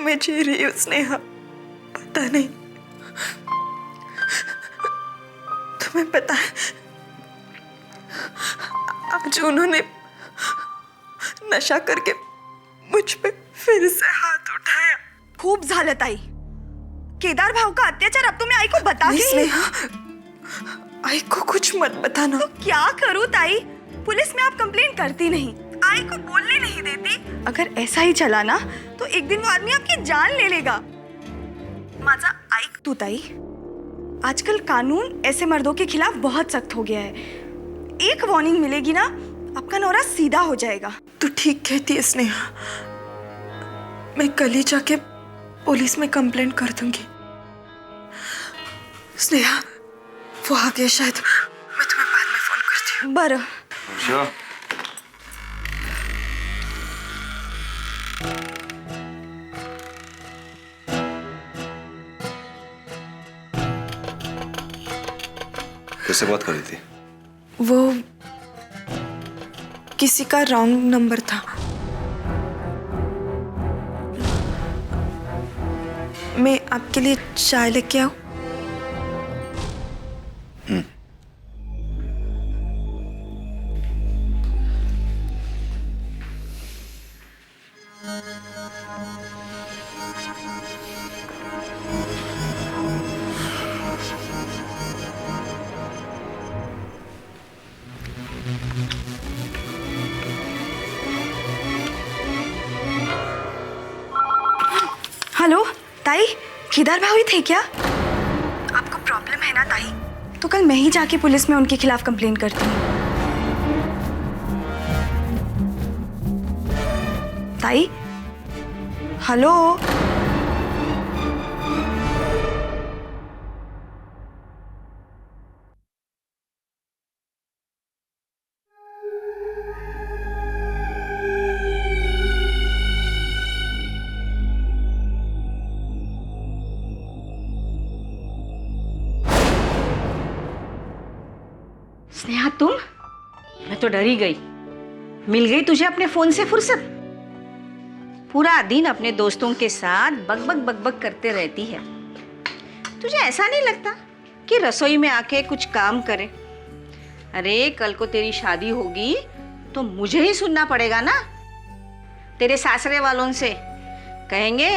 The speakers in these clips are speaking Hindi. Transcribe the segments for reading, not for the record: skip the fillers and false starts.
में जी रही हूँ स्नेहा, पता नहीं। तुम्हें पता है आज उन्होंने नशा करके मुझ पे फिर से हाथ उठाया। खूप झालं ताई, केदार भाऊ का अत्याचार अब तो मैं आई को बता के स्नेहा, आई को कुछ मत बताना। तो क्या करूं ताई, पुलिस में आप कंप्लेंट करती नहीं, आई को बोलने नहीं देती। अगर ऐसा ही चला ना तो एक दिन वो आदमी आपकी जान ले लेगा। माझा ऐक तू ताई, आजकल कानून ऐसे मर्दों के खिलाफ बहुत सख्त हो गया है। एक वार्निंग मिलेगी ना, आपका नौरा सीधा हो जाएगा। तू ठीक कहती है स्नेहा, मैं कल ही जाके पुलिस में कंप्लेंट कर दूंगी। स्नेहा, वो आ गया शायद, मैं तुम्हें बाद में फोन करती हूँ। बरं। वर्षा, किससे बात कर रही थी? वो किसी का रॉन्ग नंबर था। मैं आपके लिए चाय लेके आऊं? हेलो ताई, केदार भाऊ ही थे क्या? आपको प्रॉब्लम है ना ताई? तो कल मैं ही जाके पुलिस में उनके खिलाफ कंप्लेंट करती हूँ। ताई, हेलो। स्नेहा, तुम? मैं तो डर ही गई। मिल गई तुझे अपने फोन से फुर्सत? पूरा दिन अपने दोस्तों के साथ बकबक बकबक करते रहती है। तुझे ऐसा नहीं लगता कि रसोई में आके कुछ काम करे? अरे कल को तेरी शादी होगी तो मुझे ही सुनना पड़ेगा ना, तेरे सासरे वालों से। कहेंगे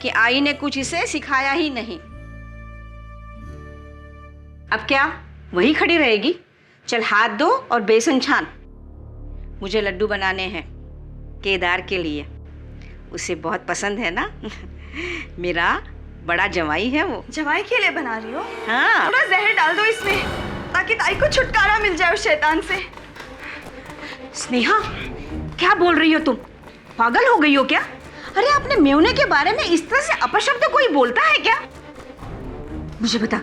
कि आई ने कुछ इसे सिखाया ही नहीं। अब क्या वही खड़ी रहेगी? चल हाथ धो और बेसन छान। मुझे लड्डू बनाने हैं केदार के लिए, उसे बहुत पसंद है ना। मेरा बड़ा जवाई है वो। जवाई के लिए बना रही हो? हाँ। थोड़ा जहर डाल दो इसमें ताकि ताई को छुटकारा मिल जाए उस शैतान से। स्नेहा, क्या बोल रही हो तुम? पागल हो गई हो क्या? अरे अपने मेवने के बारे में इस तरह से अपशब्द कोई बोलता है क्या? मुझे बता,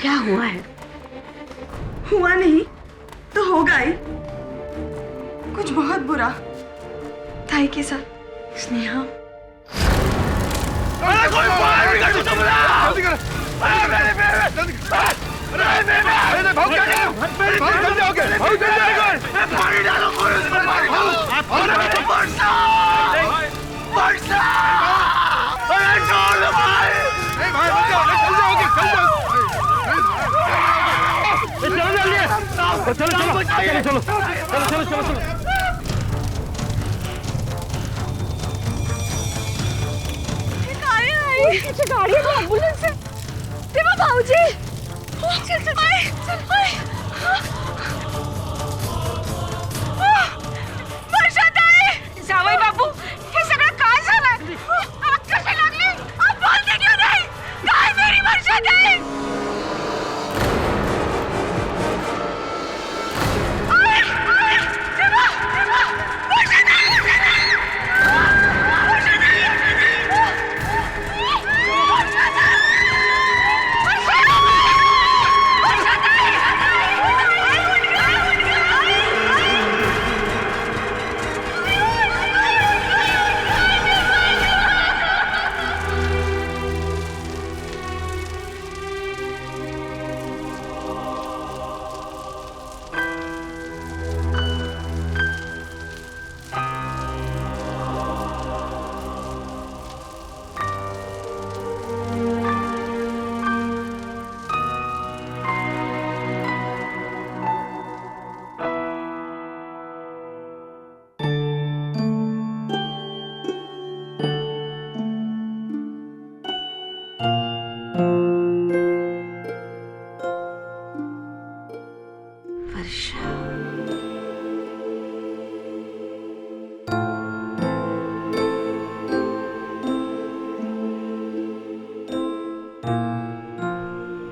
क्या हुआ है? हुआ नहीं तो होगा ही, कुछ बहुत बुरा ताई के साथ। स्नेहा, चलो। गाड़ी है तो एम्बुलेंस है। देवा भाऊजी, चल वर्षा ताई, जावई बापू, हे सगळं काय झालं? आग कशी लागली? आप बोलते क्यों नहीं? काय मेरी वर्षा ताई?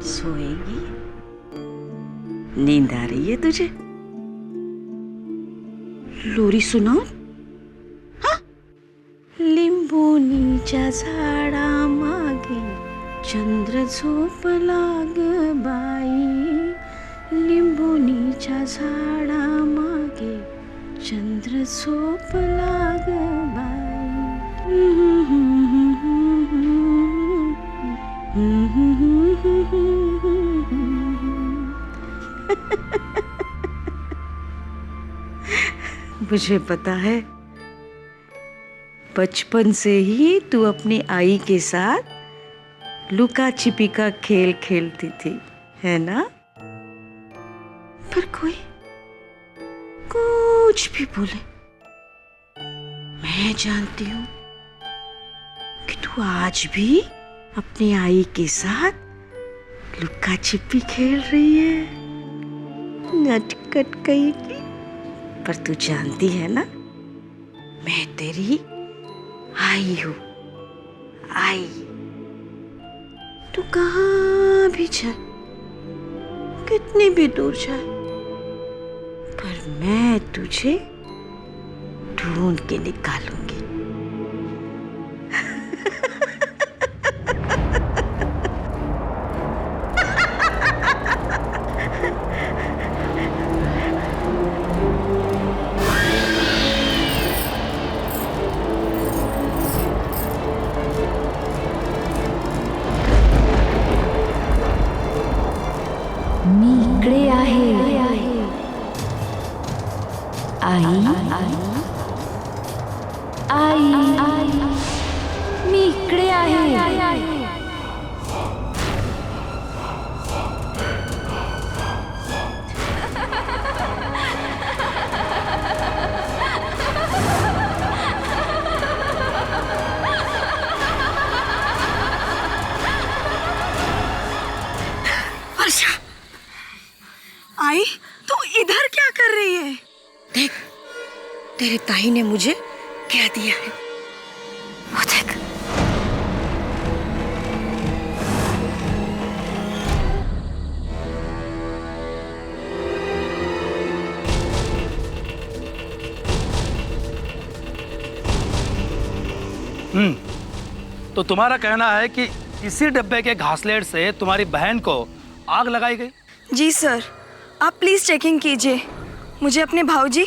सोएगी? नींद आ रही है तुझे? लोरी सुनाओ? हाँ? लिंबोनीच्या झाडा मागे चंद्र झोपला ग बाई, लिंबोनीच्या झाडा मागे चंद्र झोपला ग बाई. मुझे पता है, बचपन से ही तू अपनी आई के साथ लुका छिपी का खेल खेलती थी, है ना? पर कोई कुछ भी बोले, मैं जानती हूँ कि तू आज भी अपनी आई के साथ लुका छिपी खेल रही है. नटखट कहेगी. पर तू जानती है ना, मैं तेरी आई हूँ. आई. तू कहाँ भी जाए, कितनी भी दूर जाए, पर मैं तुझे ढूंढ के निकालूंगी. मी इकडे आहे. आई आई मी इकडे आहे. वर्षा, आई तू इधर क्या कर रही है? देख, तेरे ताई ने मुझे क्या दिया है, वो देख. तो तुम्हारा कहना है कि इसी डब्बे के घासलेट से तुम्हारी बहन को आग लगाई गई? जी सर, आप प्लीज चेकिंग कीजिए. मुझे अपने भाऊजी,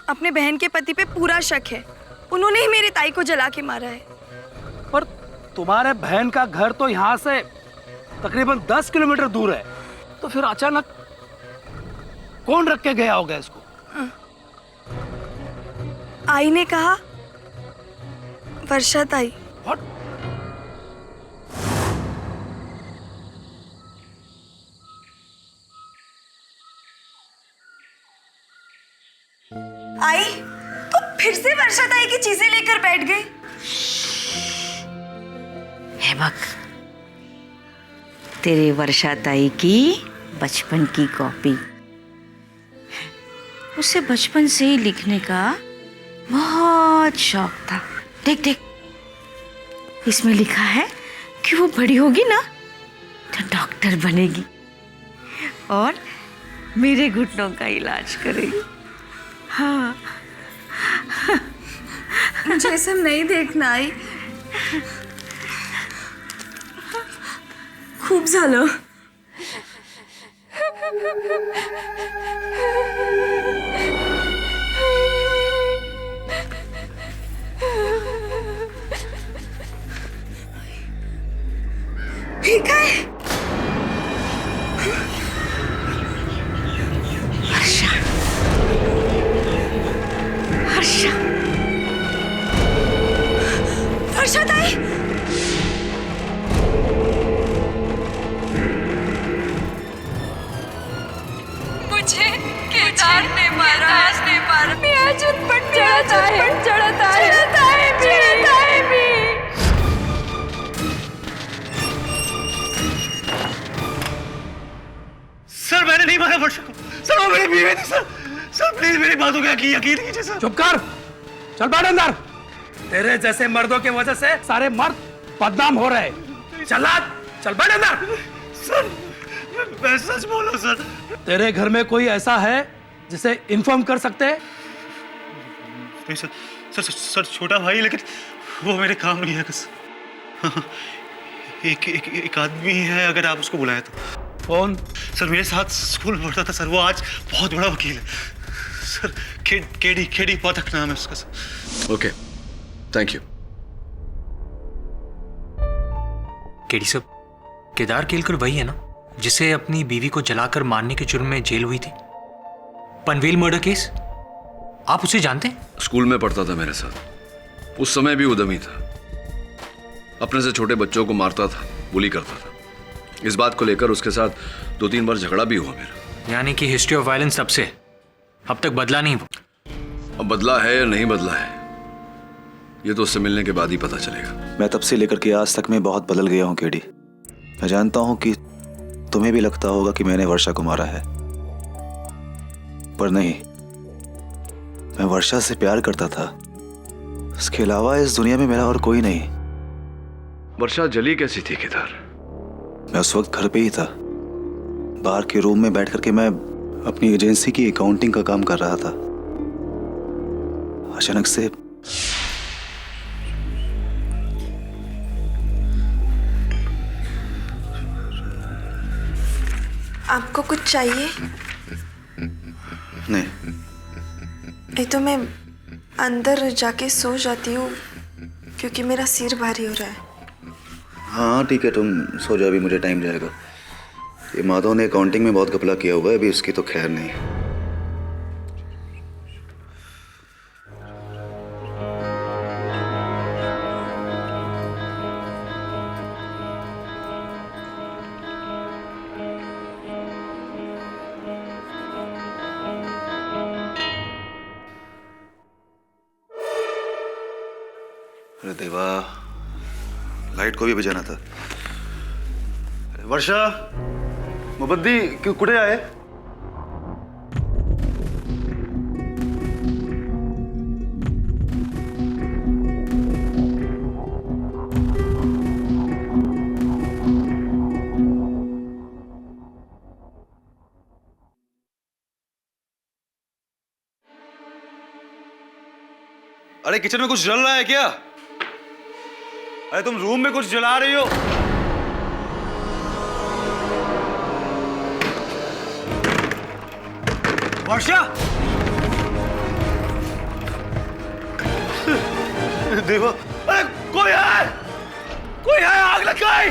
अपने बहन के पति पे पूरा शक है. उन्होंने ही मेरे ताई को जला के मारा है. पर तुम्हारे बहन का घर तो यहाँ से तकरीबन 10 किलोमीटर दूर है, तो फिर अचानक कौन रख के गया होगा इसको? आई ने कहा, वर्षा ताई. What? आई तो फिर से वर्षा ताई की चीजें लेकर बैठ गई. है बक, तेरे वर्षा ताई की बचपन की कॉपी. उसे बचपन से ही लिखने का बहुत शौक था. देख देख, इसमें लिखा है कि वो बड़ी होगी ना तो डॉक्टर बनेगी और मेरे घुटनों का इलाज करेगी. हाँ. मुझे सब नहीं देखना आई. खूब झालं. ठीक आहे. हर्षा, हर्षा, वर्षा ताई. मुझे केदार ने मारा. मी अजून पण जळत आहे. सर मैंने नहीं मारा वर्षा को. सर वो मेरी बीवी थी सर. सर प्लीज मेरी बातों का यकीन कीजिए सर. चुप कर, चल बैठ अंदर. तेरे जैसे मर्दों की वजह से सारे मर्द बदनाम हो रहे हैं. चला, चल बैठ अंदर। सर मैं सच बोला सर। तेरे घर में कोई ऐसा है जिसे इन्फॉर्म कर सकते हैं? नहीं सर, सर छोटा भाई, लेकिन वो मेरे काम नहीं है। एक आदमी है, अगर आप उसको बुलाएं तो। कौन? सर मेरे साथ स्कूल में पढ़ता था सर, वो आज बहुत बड़ा वकील है सर। केडी पाठक नाम है उसका sir. Okay, thank you. KD साहब, केदार केलकर वही है ना जिसे अपनी बीवी को जलाकर मारने के जुर्म में जेल हुई थी? पनवेल मर्डर केस, आप उसे जानते हैं? स्कूल में पढ़ता था मेरे साथ, उस समय भी उद्यमी था, अपने से छोटे बच्चों को मारता था, बुली करता था। इस बात को लेकर उसके साथ 2-3 बार झगड़ा भी हुआ मेरा। यानी कि हिस्ट्री ऑफ वायलेंस तब से अब तक बदला नहीं वो? अब बदला है या नहीं बदला है, ये तो उससे मिलने के बाद ही पता चलेगा। मैं तब से लेकर के आज तक में बहुत बदल गया हूँ केडी। मैं जानता हूँ कि तुम्हें भी लगता होगा कि मैंने वर्षा को मारा है, पर नहीं, मैं वर्षा से प्यार करता था। उसके अलावा इस दुनिया में मेरा और कोई नहीं। वर्षा जली कैसी थी केदार? मैं उस वक्त घर पे ही था। बाहर के रूम में बैठ करके मैं अपनी एजेंसी की अकाउंटिंग का काम कर रहा था। अचानक से आपको कुछ चाहिए? नहीं, नहीं तो मैं अंदर जाके सो जाती हूँ क्योंकि मेरा सिर भारी हो रहा है। हाँ ठीक है, तुम सो जाओ, अभी मुझे टाइम जाएगा। ये माधव ने अकाउंटिंग में बहुत घपला किया हुआ है, अभी उसकी तो खैर नहीं। अरे देवा, लाइट को भी बजाना था। वर्षा, मुबद्दी कुठे आहे? अरे किचन में कुछ जल रहा है क्या? अरे तुम रूम में कुछ जला रही हो? वर्षा! देवा, अरे कोई है! कोई है, आग लगाई!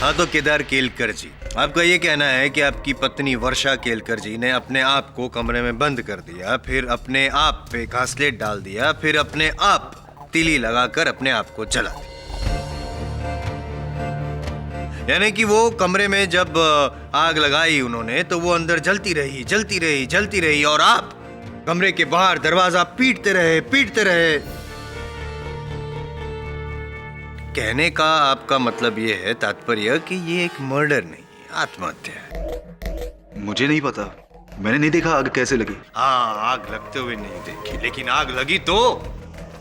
हाँ तो केदार केलकर जी, आपका ये कहना है कि आपकी पत्नी वर्षा केलकर जी ने अपने आप को कमरे में बंद कर दिया, फिर अपने आप पे घासलेट डाल दिया, फिर अपने आप तीली लगाकर अपने आप को जला दिया। यानी कि वो कमरे में जब आग लगाई उन्होंने तो वो अंदर जलती रही, जलती रही, जलती रही, और आप कमरे के बाहर दरवाजा पीटते रहे, पीटते रहे। कहने का आपका मतलब ये है, तात्पर्य, कि ये एक मर्डर नहीं, आत्महत्या है। मुझे नहीं पता, मैंने नहीं देखा आग कैसे लगी। हाँ, आग लगते हुए नहीं देखी, लेकिन आग लगी तो,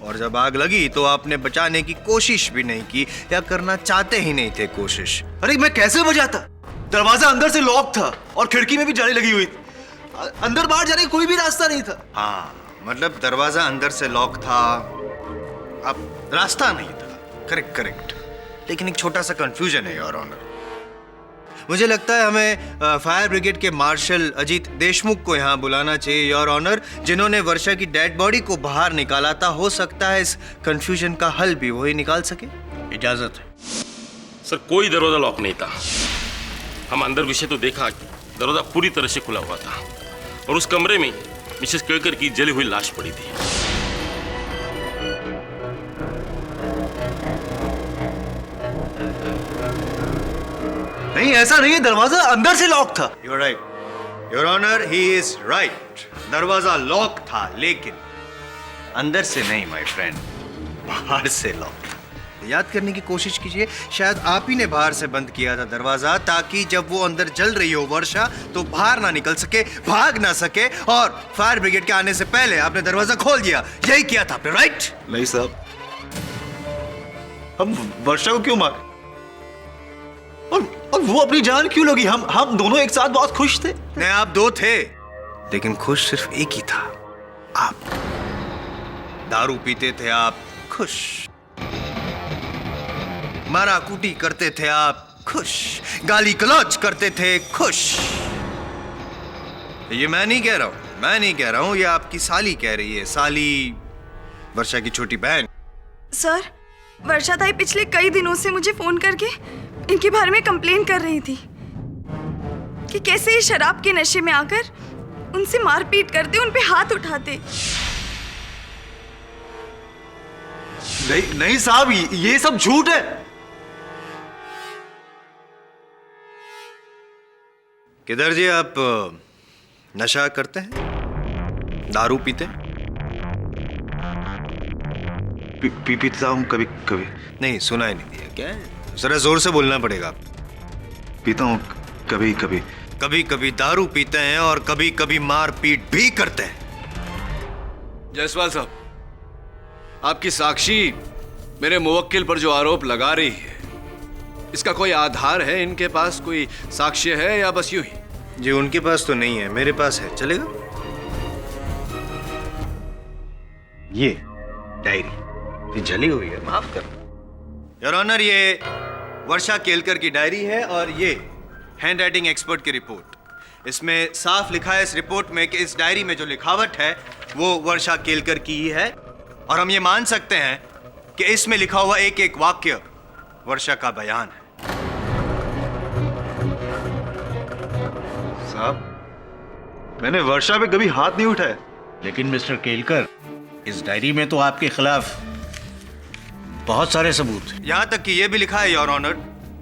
और जब आग लगी तो आपने बचाने की कोशिश भी नहीं की, या करना चाहते ही नहीं थे कोशिश। अरे मैं कैसे बचाता? दरवाजा अंदर से लॉक था और खिड़की में भी जाली लगी हुई थी। अंदर बाहर जाने का कोई भी रास्ता नहीं था। हाँ, मतलब दरवाजा अंदर से लॉक था, अब रास्ता नहीं था। करेक्ट करेक्ट, लेकिन एक छोटा सा कंफ्यूजन है योर ऑनर। मुझे लगता है हमें फायर ब्रिगेड के मार्शल अजीत देशमुख को यहाँ बुलाना चाहिए योर ऑनर, जिन्होंने वर्षा की डेड बॉडी को बाहर निकाला था। हो सकता है इस कंफ्यूजन का हल भी वही निकाल सके। इजाजत है सर। कोई दरवाजा लॉक नहीं था, हम अंदर विषय तो देखा, दरवाजा पूरी तरह से खुला हुआ था, और उस कमरे में मिसेस केलकर की जली हुई लाश पड़ी थी। नहीं, ऐसा नहीं है, दरवाजा अंदर से लॉक था। You're right, your honour, he is right. दरवाजा लॉक था, लेकिन अंदर से नहीं माय फ्रेंड, बाहर से लॉक था। याद करने की कोशिश कीजिए। शायद आप ही ने बाहर से बंद किया था दरवाजा, ताकि जब वो अंदर जल रही हो वर्षा तो बाहर ना निकल सके, भाग ना सके, और फायर ब्रिगेड के आने से पहले आपने दरवाजा खोल दिया। यही किया था आपने, राइट? नहीं साहब, हम वर्षा को क्यों मारे? और वो अपनी जान क्यों लोगी? हम दोनों एक साथ बहुत खुश थे। नहीं, आप दो थे, लेकिन खुश सिर्फ एक ही था, आप। दारू पीते थे आप, खुश। मारा कूटी करते थे आप, खुश। गाली गलौज करते थे, खुश। ये मैं नहीं कह रहा हूं, ये आपकी साली कह रही है। साली, वर्षा की छोटी बहन। सर, वर्षा ताई पिछले कई दिनों से मुझे फोन करके इनके बारे में कंप्लेन कर रही थी कि कैसे ये शराब के नशे में आकर उनसे मारपीट करते, उन पे हाथ उठाते। नहीं साहब, ये सब झूठ है। किधर जी, आप नशा करते हैं? दारू पीते हैं? पीता हूँ कभी कभी। नहीं, सुना ही नहीं दिया क्या? जरा जोर से बोलना पड़ेगा। पीता हूँ कभी कभी। कभी कभी दारू पीते हैं और कभी कभी मारपीट भी करते हैं। जायसवाल साहब, आपकी साक्षी मेरे मुवक्किल पर जो आरोप लगा रही है, इसका कोई आधार है? इनके पास कोई साक्ष्य है या बस यूं ही? जी, उनके पास तो नहीं है, मेरे पास है, चलेगा? ये डायरी जली हुई है, माफ कर योर ऑनर। ये वर्षा केलकर की डायरी है और ये हैंड राइटिंग एक्सपर्ट की रिपोर्ट। इसमें साफ लिखा है इस रिपोर्ट में कि इस डायरी में जो लिखावट है वो वर्षा केलकर की ही है, और हम ये मान सकते हैं कि इसमें लिखा हुआ एक एक वाक्य वर्षा का बयान है। साहब, मैंने वर्षा पे कभी हाथ नहीं उठाया। लेकिन मिस्टर केलकर, इस डायरी में तो आपके खिलाफ बहुत सारे सबूत हैं। यहां तक कि यह भी लिखा है योर ऑनर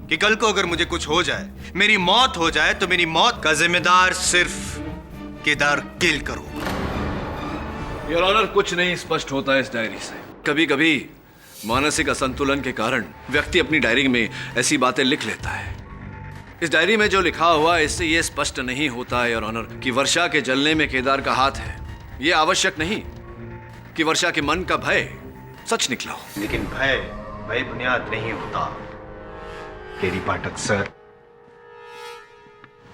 कि कल को अगर मुझे कुछ हो जाए, मेरी मौत हो जाए, तो मेरी मौत का जिम्मेदार सिर्फ केदार केलकर होगा। योर ऑनर, कुछ नहीं स्पष्ट होता है इस डायरी से। कभी कभी मानसिक असंतुलन के कारण व्यक्ति अपनी डायरी में ऐसी बातें लिख लेता है। इस डायरी में जो लिखा हुआ है, इससे यह स्पष्ट नहीं होता है योर ऑनर कि वर्षा के जलने में केदार का हाथ है। यह आवश्यक नहीं कि वर्षा के मन का भय सच निकला हो। लेकिन भय बुनियाद नहीं होता केडी पाठक सर।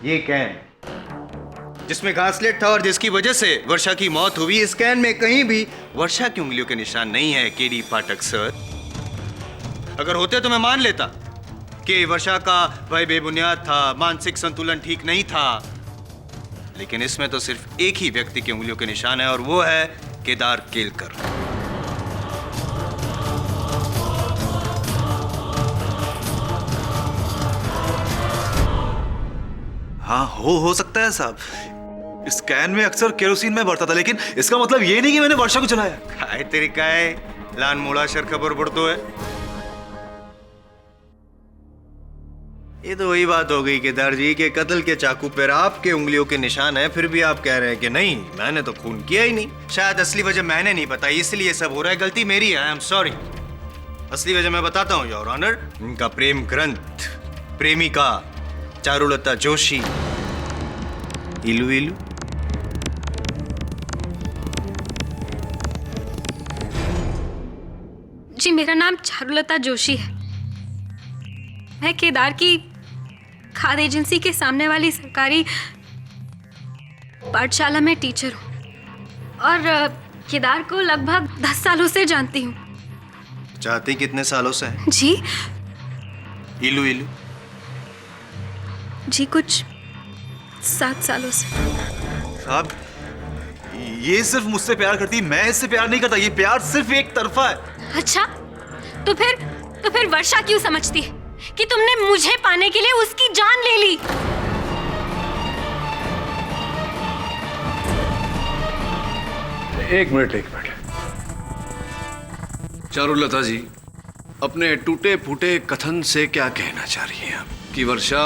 ये कैन जिसमें घासलेट था और जिसकी वजह से वर्षा की मौत हुई, इस कैन में कहीं भी वर्षा की उंगलियों के निशान नहीं है केडी पाठक सर। अगर होते तो मैं मान लेता कि वर्षा का भय बेबुनियाद था, मानसिक संतुलन ठीक नहीं था, लेकिन इसमें तो सिर्फ एक ही व्यक्ति की उंगलियों के निशान है और वो है केदार केलकर। हाँ, हो सकता है साहब। इस कैन में अक्सर केरोसिन में भरता था, लेकिन इसका मतलब ये नहीं कि मैंने वर्षा को चलाया। काय तरीका है लान मोड़ा शर खबर पड़तो है। ये तो वही बात हो गई केदार जी के कत्ल के चाकू पर आपके उंगलियों के निशान है, फिर भी आप कह रहे हैं कि नहीं, मैंने तो खून किया ही नहीं। शायद असली वजह मैंने नहीं बताई, इसलिए सब हो रहा है। गलती मेरी है, आई एम सॉरी। असली वजह मैं बताता हूँ योर ऑनर। इनका प्रेम ग्रंथ, प्रेमिका चारुलता जोशी, इलू इलू। जी, मेरा नाम चारुलता जोशी है। मैं केदार की खाद एजेंसी के सामने वाली सरकारी पाठशाला में टीचर हूँ और केदार को लगभग 10 सालों से जानती हूँ। चाहती कितने सालों से है? जी, इलू इलू जी कुछ 7 सालों से। साहब, ये सिर्फ मुझसे प्यार करती, मैं इससे प्यार नहीं करता। ये प्यार सिर्फ एक तरफा है। अच्छा, तो फिर वर्षा क्यों समझती है कि तुमने मुझे पाने के लिए उसकी जान ले ली? एक मिनट। चारुलता जी, अपने टूटे फूटे कथन से क्या कहना चाह रही हैं आप? कि वर्षा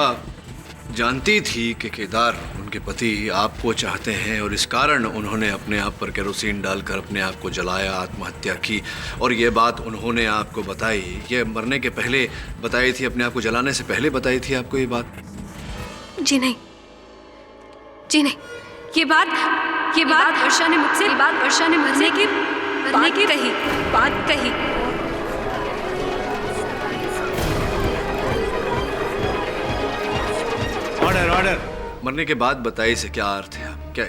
जानती थी कि केदार उनके पति आपको चाहते हैं और इस कारण उन्होंने अपने आप पर केरोसिन डालकर अपने आप को जलाया, आत्महत्या की। और ये बात उन्होंने आपको बताई, ये मरने के पहले बताई थी, अपने आप को जलाने से पहले बताई थी आपको ये बात? जी नहीं, जी नहीं, ये बात वर्षा ने मुझसे मरने की बात कही। Order order. मरने के बाद बताई से क्या अर्थ है? क्या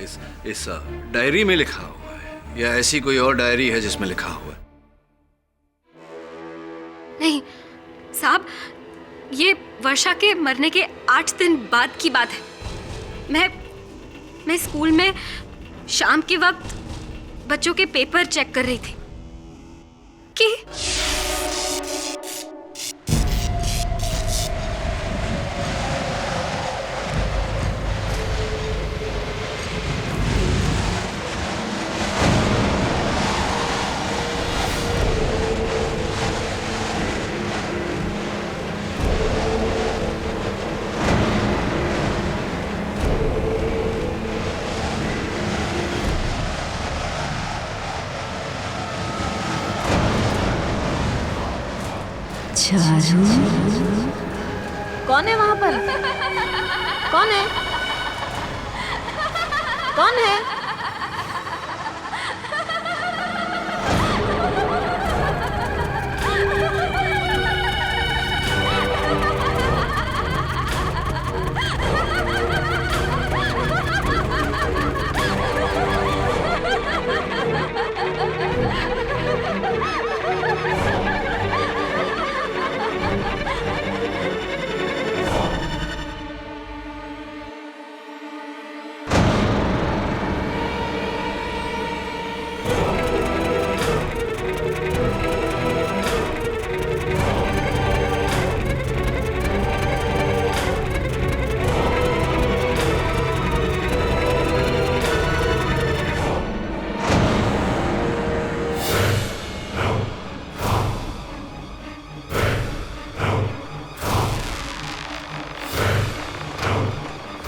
इस डायरी में लिखा हुआ है या ऐसी कोई और डायरी है जिसमें लिखा हुआ है? नहीं साहब, ये वर्षा के मरने के 8 दिन बाद की बात है। मैं स्कूल में शाम के वक्त बच्चों के पेपर चेक कर रही थी कि चारू, कौन है वहां पर? कौन है? कौन है?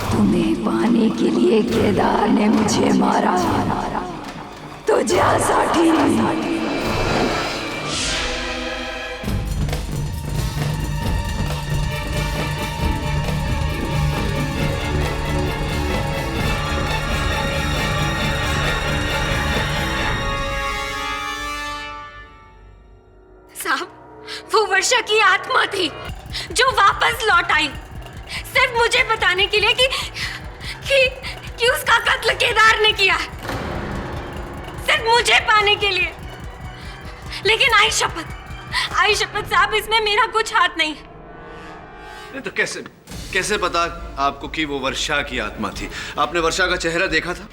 तुम्हें पाने के लिए केदार ने मुझे मारा, तो जा साठी। साहब, वो वर्षा की आत्मा थी जो वापस लौट आई, सिर्फ मुझे बताने के लिए कि उसका कत्ल केदार ने किया, सिर्फ मुझे पाने के लिए। लेकिन आई शपथ साहब, इसमें मेरा कुछ हाथ नहीं। तो कैसे पता आपको कि वो वर्षा की आत्मा थी? आपने वर्षा का चेहरा देखा था?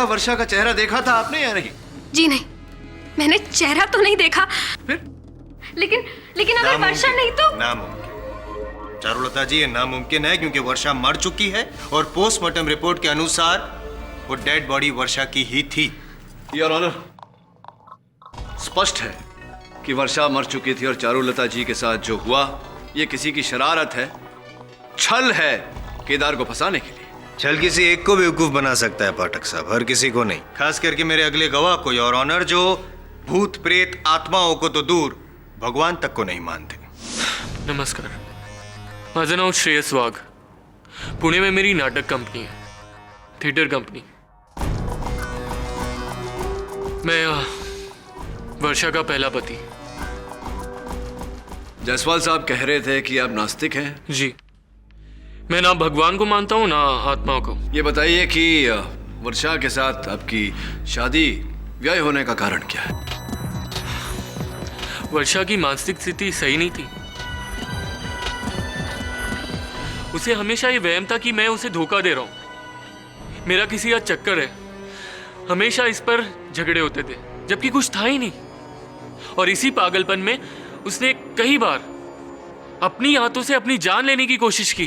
वर्षा का चेहरा देखा था आपने या नहीं? जी नहीं, मैंने चेहरा तो नहीं देखा। फिर? लेकिन अगर वर्षा नहीं तो नामुमकिन। चारुलता जी, ये नामुमकिन है क्योंकि वर्षा मर चुकी है और पोस्टमार्टम रिपोर्ट के अनुसार वो डेड बॉडी वर्षा की ही थी। योर ऑनर, स्पष्ट है कि वर्षा मर चुकी थी और चारुलता जी के साथ जो हुआ ये किसी की शरारत है, छल है केदार को फंसाने के लिए। छल किसी एक को बेवकूफ बना सकता है पाठक साहब, हर किसी को नहीं। खास करके मेरे अगले गवाह को, योर ऑनर, जो भूत प्रेत आत्माओं को तो दूर भगवान तक को नहीं मानते। नमस्कार, माझं नाव श्रेयस वाघ। पुणे में मेरी नाटक कंपनी है, थिएटर कंपनी। मैं वर्षा का पहला पति। जायसवाल साहब कह रहे थे कि आप नास्तिक हैं। जी, मैं ना भगवान को मानता हूँ ना आत्मा को। ये बताइए कि वर्षा के साथ आपकी शादी व्यय होने का कारण क्या है? वर्षा की मानसिक स्थिति सही नहीं थी। उसे हमेशा ये वहम था कि मैं उसे धोखा दे रहा हूं, मेरा किसी का चक्कर है। हमेशा इस पर झगड़े होते थे जबकि कुछ था ही नहीं। और इसी पागलपन में उसने कई बार अपनी हाथों से अपनी जान लेने की कोशिश की।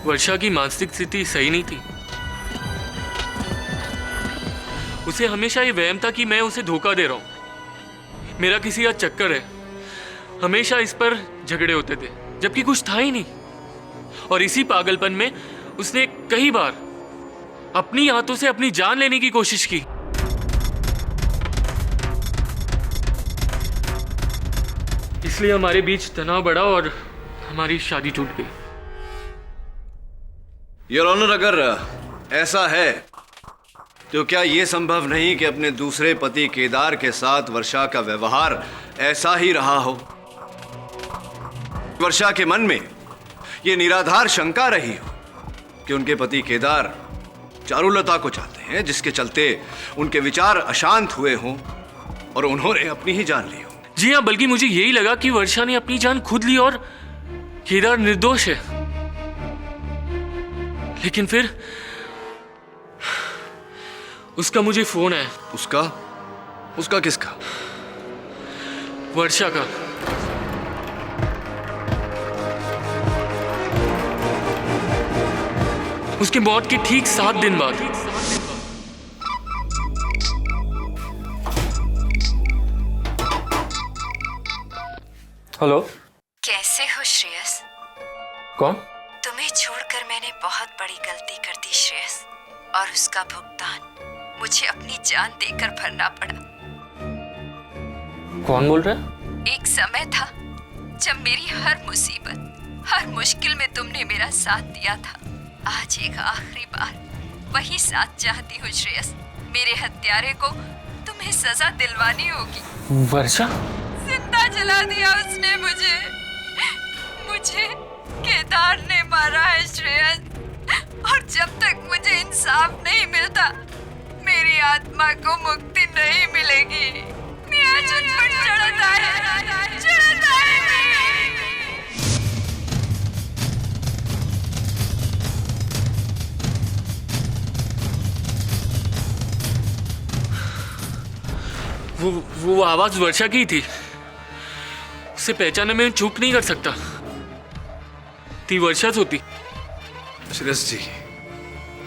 वर्षा की मानसिक स्थिति सही नहीं थी। उसे हमेशा ये वहम था कि मैं उसे धोखा दे रहा हूं, मेरा किसी का चक्कर है। हमेशा इस पर झगड़े होते थे जबकि कुछ था ही नहीं। और इसी पागलपन में उसने कई बार अपनी हाथों से अपनी जान लेने की कोशिश की। इसलिए हमारे बीच तनाव बढ़ा और हमारी शादी टूट गई। योर ऑनर, अगर ऐसा है तो क्या यह संभव नहीं कि अपने दूसरे पति केदार के साथ वर्षा का व्यवहार ऐसा ही रहा हो? वर्षा के मन में यह निराधार शंका रही हो कि उनके पति केदार चारुलता को चाहते हैं, जिसके चलते उनके विचार अशांत हुए हों और उन्होंने अपनी ही जान ली हो। जी हाँ, बल्कि मुझे यही लगा कि वर्षा ने अपनी जान खुद ली और केदार निर्दोष है। लेकिन फिर उसका मुझे फोन आया। उसका? उसका किसका? वर्षा का। उसके मौत के ठीक 7 दिन बाद। हेलो। कैसे हो श्रेयस? कौन? तुम्हें छोड़कर मैंने बहुत बड़ी गलती कर दी श्रेयस, और उसका भुगतान मुझे अपनी जान देकर भरना पड़ा। कौन बोल रहा है? एक समय था जब मेरी हर मुसीबत, हर मुश्किल में तुमने मेरा साथ दिया था। आज एक आखिरी बार वही साथ चाहती हूँ श्रेयस। मेरे हत्यारे को तुम्हें सजा दिलवानी होगी। वर्षा? जिंदा जला दिया उसने मुझे। मुझे केदार ने मारा है श्रेयस, और जब तक मुझे इंसाफ नहीं मिलता मेरी आत्मा को मुक्ति नहीं मिलेगी। मेरा मुझ पर चढ़ता है। वो आवाज वर्षा की थी। उसे पहचानने में चूक नहीं कर सकता। थी वर्षा होती। श्रेयस जी,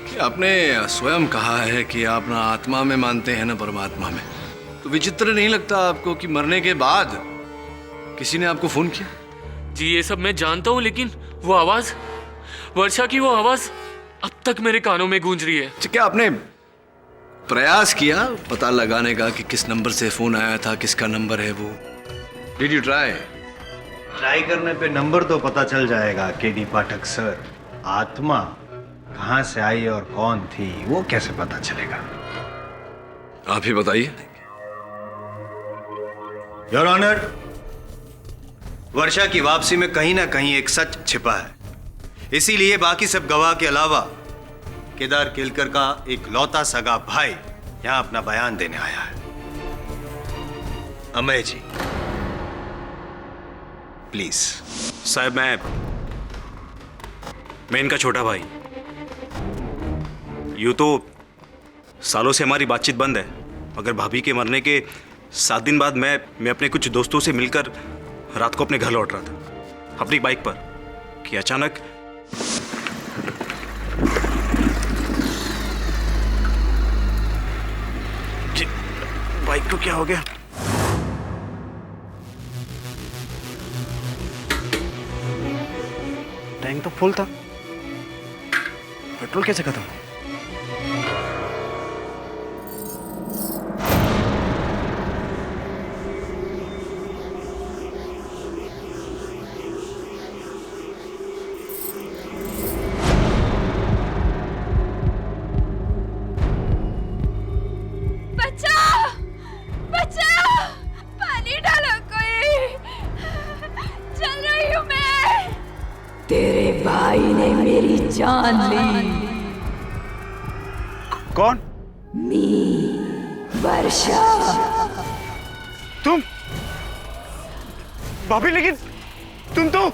कि आपने स्वयं कहा है कि आप ना आत्मा में मानते हैं ना परमात्मा में, तो विचित्र नहीं लगता आपको कि मरने के बाद किसी ने आपको फोन किया? जी ये सब मैं जानता हूँ, लेकिन वो आवाज, वर्षा की वो आवाज अब तक मेरे कानों में गूंज रही है। क्या आपने प्रयास किया पता लगाने का कि किस नंबर से फोन आया था, किसका नंबर है वो? Did you try? ट्राई करने पे नंबर तो पता चल जाएगा केडी पाठक सर। आत्मा कहां से आई और कौन थी वो कैसे पता चलेगा? आप ही बताइए। योर ऑनर, वर्षा की वापसी में कहीं ना कहीं एक सच छिपा है। इसीलिए बाकी सब गवाह के अलावा केदार केलकर का एक लौता सगा भाई यहां अपना बयान देने आया है। अमय जी, प्लीज। साहब, मैं इनका छोटा भाई। यूं तो सालों से हमारी बातचीत बंद है, मगर भाभी के मरने के 7 दिन बाद मैं अपने कुछ दोस्तों से मिलकर रात को अपने घर लौट रहा था अपनी बाइक पर कि अचानक बाइक को क्या हो गया? टैंक तो फुल था, पेट्रोल कैसे खत्म? तेरे भाई ने मेरी जान ली। कौन? वर्षा। तुम? भाभी, लेकिन तुम तो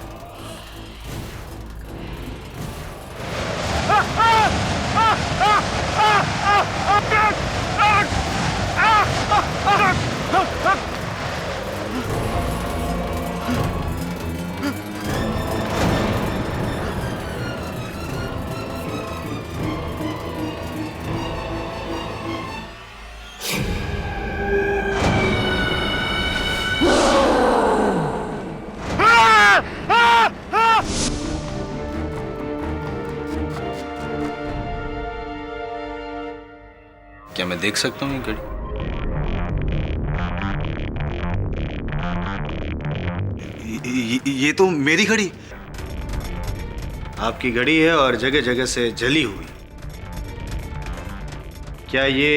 मैं देख सकता हूँ ये घड़ी? ये तो मेरी घड़ी। आपकी घड़ी है और जगह जगह से जली हुई। क्या ये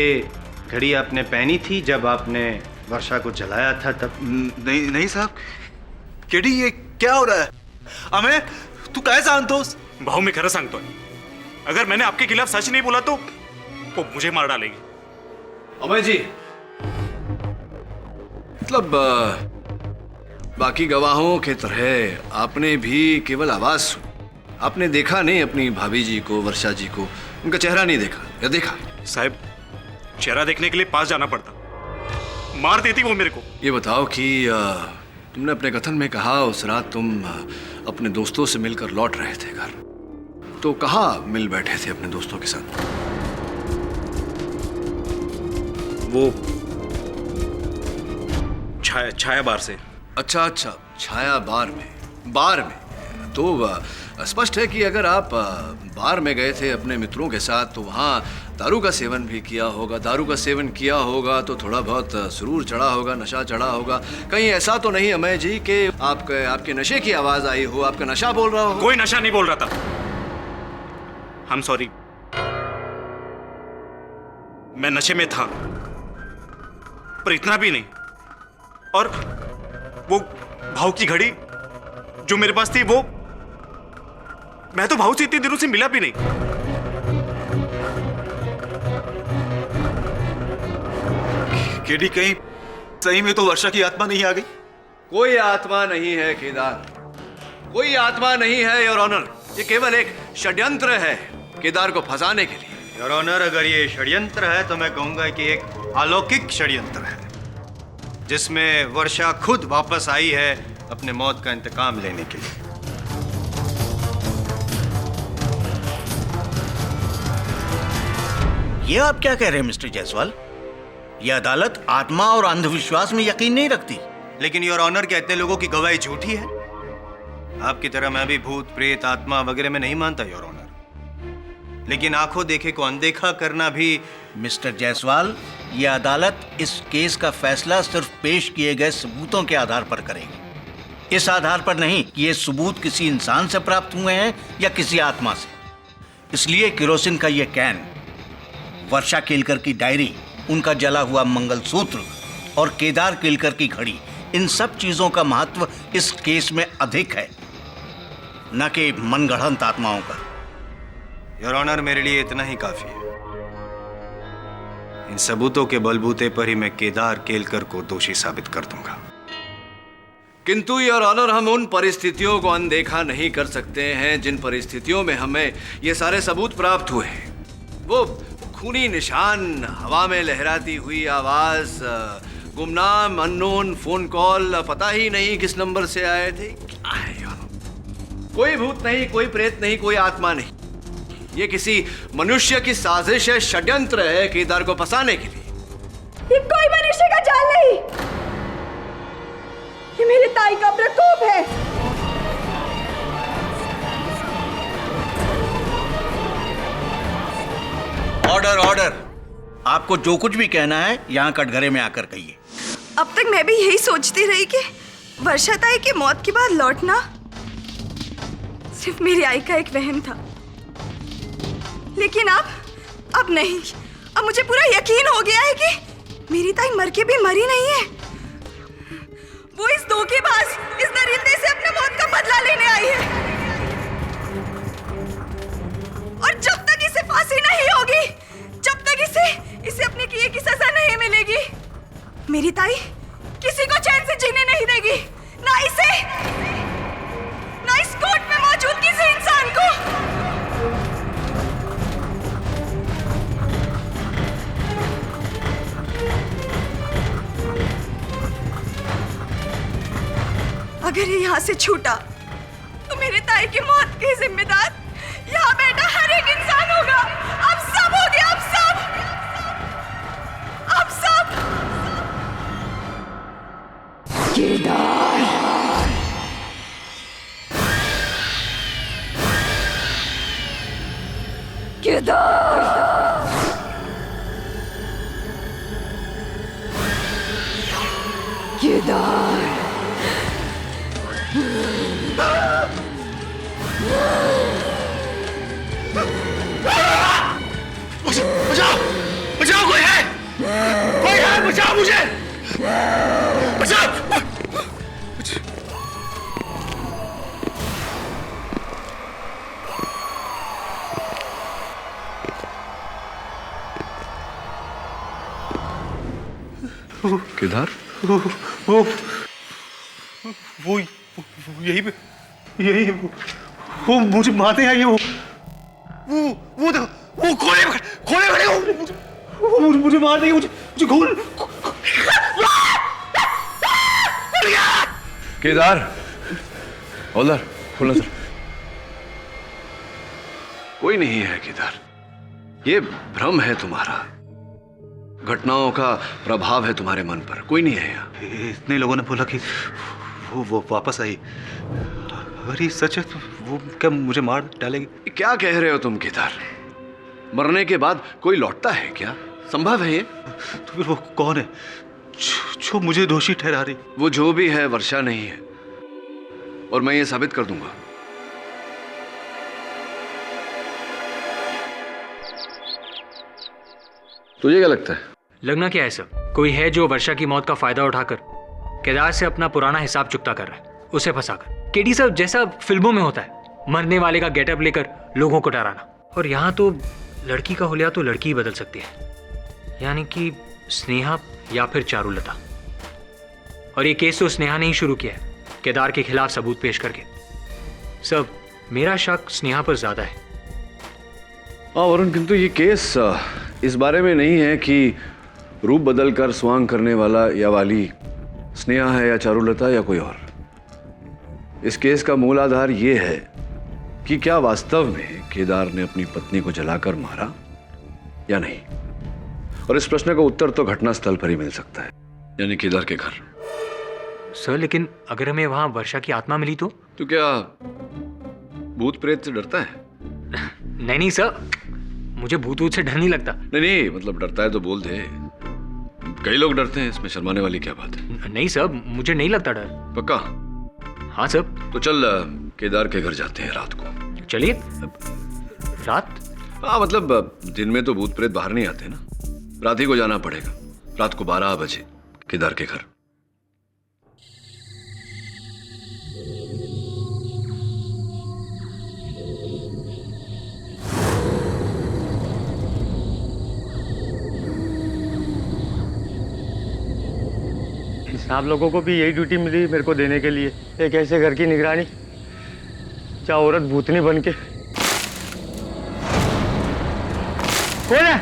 घड़ी आपने पहनी थी जब आपने वर्षा को जलाया था तब? नहीं नहीं साहब, केडी ये क्या हो रहा है? अमे तू काय सांगतोस? भाऊ मैं खरं सांगतोय, अगर मैंने आपके खिलाफ सच नहीं बोला तो वो मुझे मार डालेगी। अमय जी, मतलब बाकी गवाहों के तरह आपने भी केवल आवाज सुनी, आपने देखा नहीं अपनी भाभी जी को, वर्षा जी को, उनका चेहरा नहीं देखा या देखा? साहब, चेहरा देखने के लिए पास जाना पड़ता, मार देती वो मेरे को। ये बताओ कि तुमने अपने कथन में कहा उस रात तुम अपने दोस्तों से मिलकर लौट रहे थे घर, तो कहाँ मिल बैठे थे अपने दोस्तों के साथ? वो छाया बार से। अच्छा अच्छा, छाया बार में। बार में तो स्पष्ट है कि अगर आप बार में गए थे अपने मित्रों के साथ तो वहाँ दारू का सेवन भी किया होगा। दारू का सेवन किया होगा तो थोड़ा बहुत सुरूर चढ़ा होगा, नशा चढ़ा होगा। कहीं ऐसा तो नहीं अमय जी कि आपके नशे की आवाज आई हो, आपका नशा बोल रहा हो? कोई नशा नहीं बोल रहा था। I'm sorry, मैं नशे में था, पर इतना भी नहीं। और वो भाव की घड़ी जो मेरे पास थी, वो मैं तो भाव से इतने दिनों से मिला भी नहीं। केडी कहीं सही में तो वर्षा की आत्मा नहीं आ गई? कोई आत्मा नहीं है केदार, कोई आत्मा नहीं है योर ऑनर। ये केवल एक षड्यंत्र है केदार को फंसाने के लिए। योर ऑनर, अगर ये षड्यंत्र है तो मैं कहूंगा कि एक अलौकिक षड्यंत्र है जिसमें वर्षा खुद वापस आई है अपने मौत का इंतकाम लेने के लिए। ये आप क्या कह रहे हैं मिस्टर जायसवाल? ये अदालत आत्मा और अंधविश्वास में यकीन नहीं रखती। लेकिन योर ऑनर, क्या इतने लोगों की गवाही झूठी है? आपकी तरह मैं भी भूत प्रेत आत्मा वगैरह में नहीं मानता योर ऑनर, लेकिन आंखों देखे को अनदेखा करना भी। मिस्टर जायसवाल, ये अदालत इस केस का फैसला सिर्फ पेश किए गए सबूतों के आधार पर करेगी, इस आधार पर नहीं कि ये सबूत किसी इंसान से प्राप्त हुए हैं या किसी आत्मा से। इसलिए केरोसिन का ये कैन, वर्षा केलकर की डायरी, उनका जला हुआ मंगलसूत्र और केदार केलकर की घड़ी, इन सब चीजों का महत्व इस केस में अधिक है, न कि मनगढ़ंत आत्माओं का। योर ऑनर, मेरे लिए इतना ही काफी है। इन सबूतों के बलबूते पर ही मैं केदार केलकर को दोषी साबित कर दूंगा। किंतु योर ऑनर, हम उन परिस्थितियों को अनदेखा नहीं कर सकते हैं जिन परिस्थितियों में हमें ये सारे सबूत प्राप्त हुए हैं। वो खूनी निशान, हवा में लहराती हुई आवाज, गुमनाम अननोन फोन कॉल, पता ही नहीं किस नंबर से आए थे। क्या है योर ऑनर? कोई भूत नहीं, कोई प्रेत नहीं, कोई आत्मा नहीं। ये किसी मनुष्य की साजिश है, षड्यंत्र है केदार को फंसाने के लिए। ये कोई मनुष्य का जाल नहीं, ये मेरे ताई का प्रकोप है। Order, order. आपको जो कुछ भी कहना है यहाँ कटघरे में आकर कहिए। अब तक मैं भी यही सोचती रही कि वर्षा ताई की मौत के बाद लौटना सिर्फ मेरी आई का एक वहम था, लेकिन अब नहीं। अब मुझे पूरा यकीन हो गया है कि मेरी ताई मर के भी मरी नहीं है। वो इस धोखेबाज, इस दरिंदे से अपने मौत का बदला लेने आई है, और जब तक इसे फांसी नहीं होगी, जब तक इसे अपने किए की सजा नहीं मिलेगी, मेरी ताई किसी को चैन से जीने नहीं देगी, ना इसे, ना इस कोर्ट में मौजूद किसी इंसान को। अगर ये यहाँ से छूटा तो मेरे ताई की मौत के जिम्मेदार यहाँ बैठा हर एक इंसान होगा। अब सब हो गया, अब सब, अब सब। केदार, केदार, केदार। बचाओ बचाओ, कोई है, बचाओ मुझे, बचाओ। केदार, वो यही पे, यही वो मुझे मारने आई है। वो देखो, वो खोले खड़े हो, मुझे मार देंगे, मुझे खोल। केदार, होल्डर, खोलो सर। कोई नहीं है केदार, ये भ्रम है तुम्हारा। घटनाओं का प्रभाव है तुम्हारे मन पर, कोई नहीं है यहाँ। इतने लोगों ने बोला कि वो वापस आई। अगर ये सच है तो वो क्या मुझे मार डालेगी? क्या कह रहे हो तुम केदार? मरने के बाद कोई लौटता है क्या? संभव है ये? तो फिर वो कौन है जो मुझे दोषी ठहरा रही? वो जो भी है वर्षा नहीं है, और मैं ये साबित कर दूंगा। तुझे क्या लगता है? लगना क्या है सर, कोई है जो वर्षा की मौत का फायदा उठाकर केदार से अपना पुराना हिसाब चुकता कर रहा है, उसे फंसाकर। केडी साहब, जैसा फिल्मों में होता है, मरने वाले का गेटअप लेकर लोगों को डराना। और यहाँ तो लड़की का हुलिया तो लड़की ही बदल सकती है, यानी कि स्नेहा या फिर चारुलता। और ये केस तो स्नेहा ने ही शुरू किया है, केदार के खिलाफ सबूत पेश करके। सब मेरा शक स्नेहा पर ज्यादा है। हाँ वरुण, किंतु ये केस इस बारे में नहीं है कि रूप बदल कर स्वांग करने वाला या वाली स्नेहा है या चारुलता या कोई और। इस केस का मूल आधार ये है कि क्या वास्तव में केदार ने अपनी पत्नी को जलाकर मारा या नहीं। और इस प्रश्न का उत्तर तो घटनास्थल पर ही मिल सकता है, यानी केदार के घर। सर लेकिन अगर हमें वहां वर्षा की आत्मा मिली तो क्या भूत प्रेत से डरता है? नहीं सर, मुझे भूत से डर नहीं लगता। नहीं, मतलब डरता है तो बोल दे। कई लोग डरते हैं, इसमें शर्माने वाली क्या बात है? नहीं सर, मुझे नहीं लगता डर। पक्का? हाँ सर। तो चल केदार के घर जाते हैं रात को। चलिए। रात? हाँ मतलब दिन में तो भूत प्रेत बाहर नहीं आते ना, रात ही को जाना पड़ेगा। रात को 12 बजे केदार के घर। आप लोगों को भी यही ड्यूटी मिली मेरे को देने के लिए, एक ऐसे घर की निगरानी, चाहे औरत भूतनी बन के। कौन है?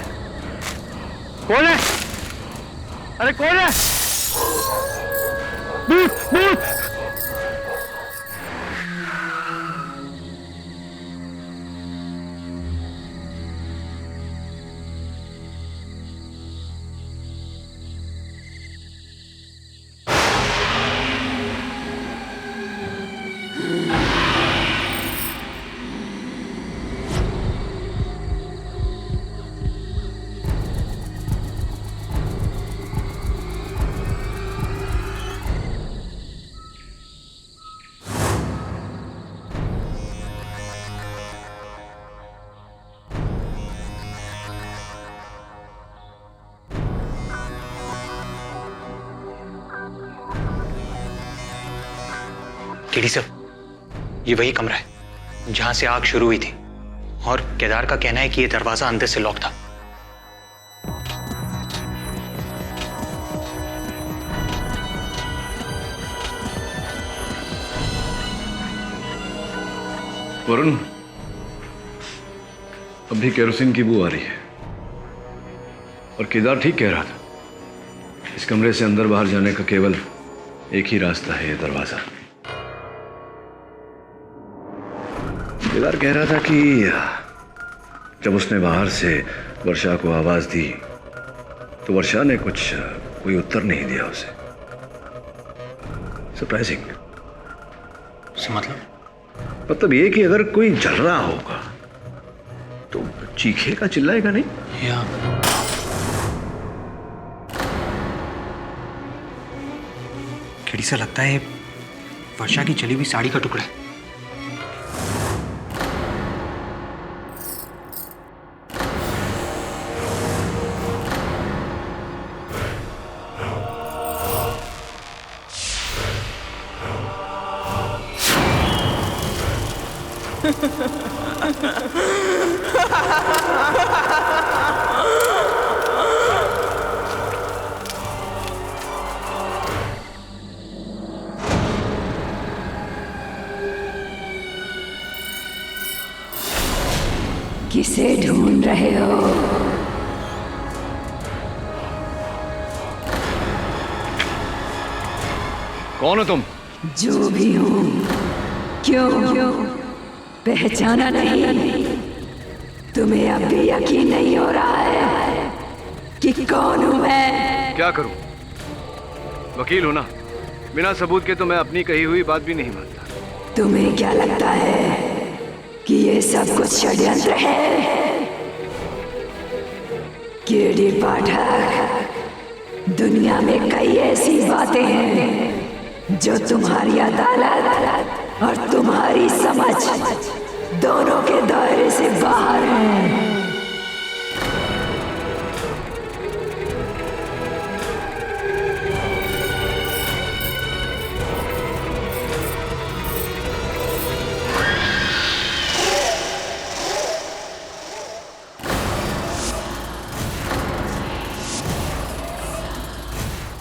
कौन है? अरे कौन है? भूत, भूत! केडी साहब, ये वही कमरा है जहां से आग शुरू हुई थी, और केदार का कहना है कि ये दरवाजा अंदर से लॉक था। वरुण, अभी केरोसिन की बू आ रही है, और केदार ठीक कह रहा था। इस कमरे से अंदर बाहर जाने का केवल एक ही रास्ता है, ये दरवाजा। केदार कह रहा था कि जब उसने बाहर से वर्षा को आवाज दी तो वर्षा ने कोई उत्तर नहीं दिया उसे। सरप्राइजिंग। मतलब ये कि अगर कोई जल रहा होगा तो चीखेगा, चिल्लाएगा नहीं? केडी सा लगता है वर्षा की चली हुई साड़ी का टुकड़ा है। किसे ढूंढ रहे हो? कौन हो तुम? जो भी हूँ। क्यों पहचाना नहीं? तुम्हें अब भी यकीन नहीं हो रहा है कि कौन हूँ मैं? क्या करूं? वकील हो ना, बिना सबूत के तो मैं अपनी कही हुई बात भी नहीं मानता। तुम्हें क्या लगता है कि ये सब कुछ षड्यंत्र है? केडी पाठक, दुनिया में कई ऐसी बातें हैं जो तुम्हारी अदालत और तुम्हारी समझ दोनों के दायरे से बाहर हैं।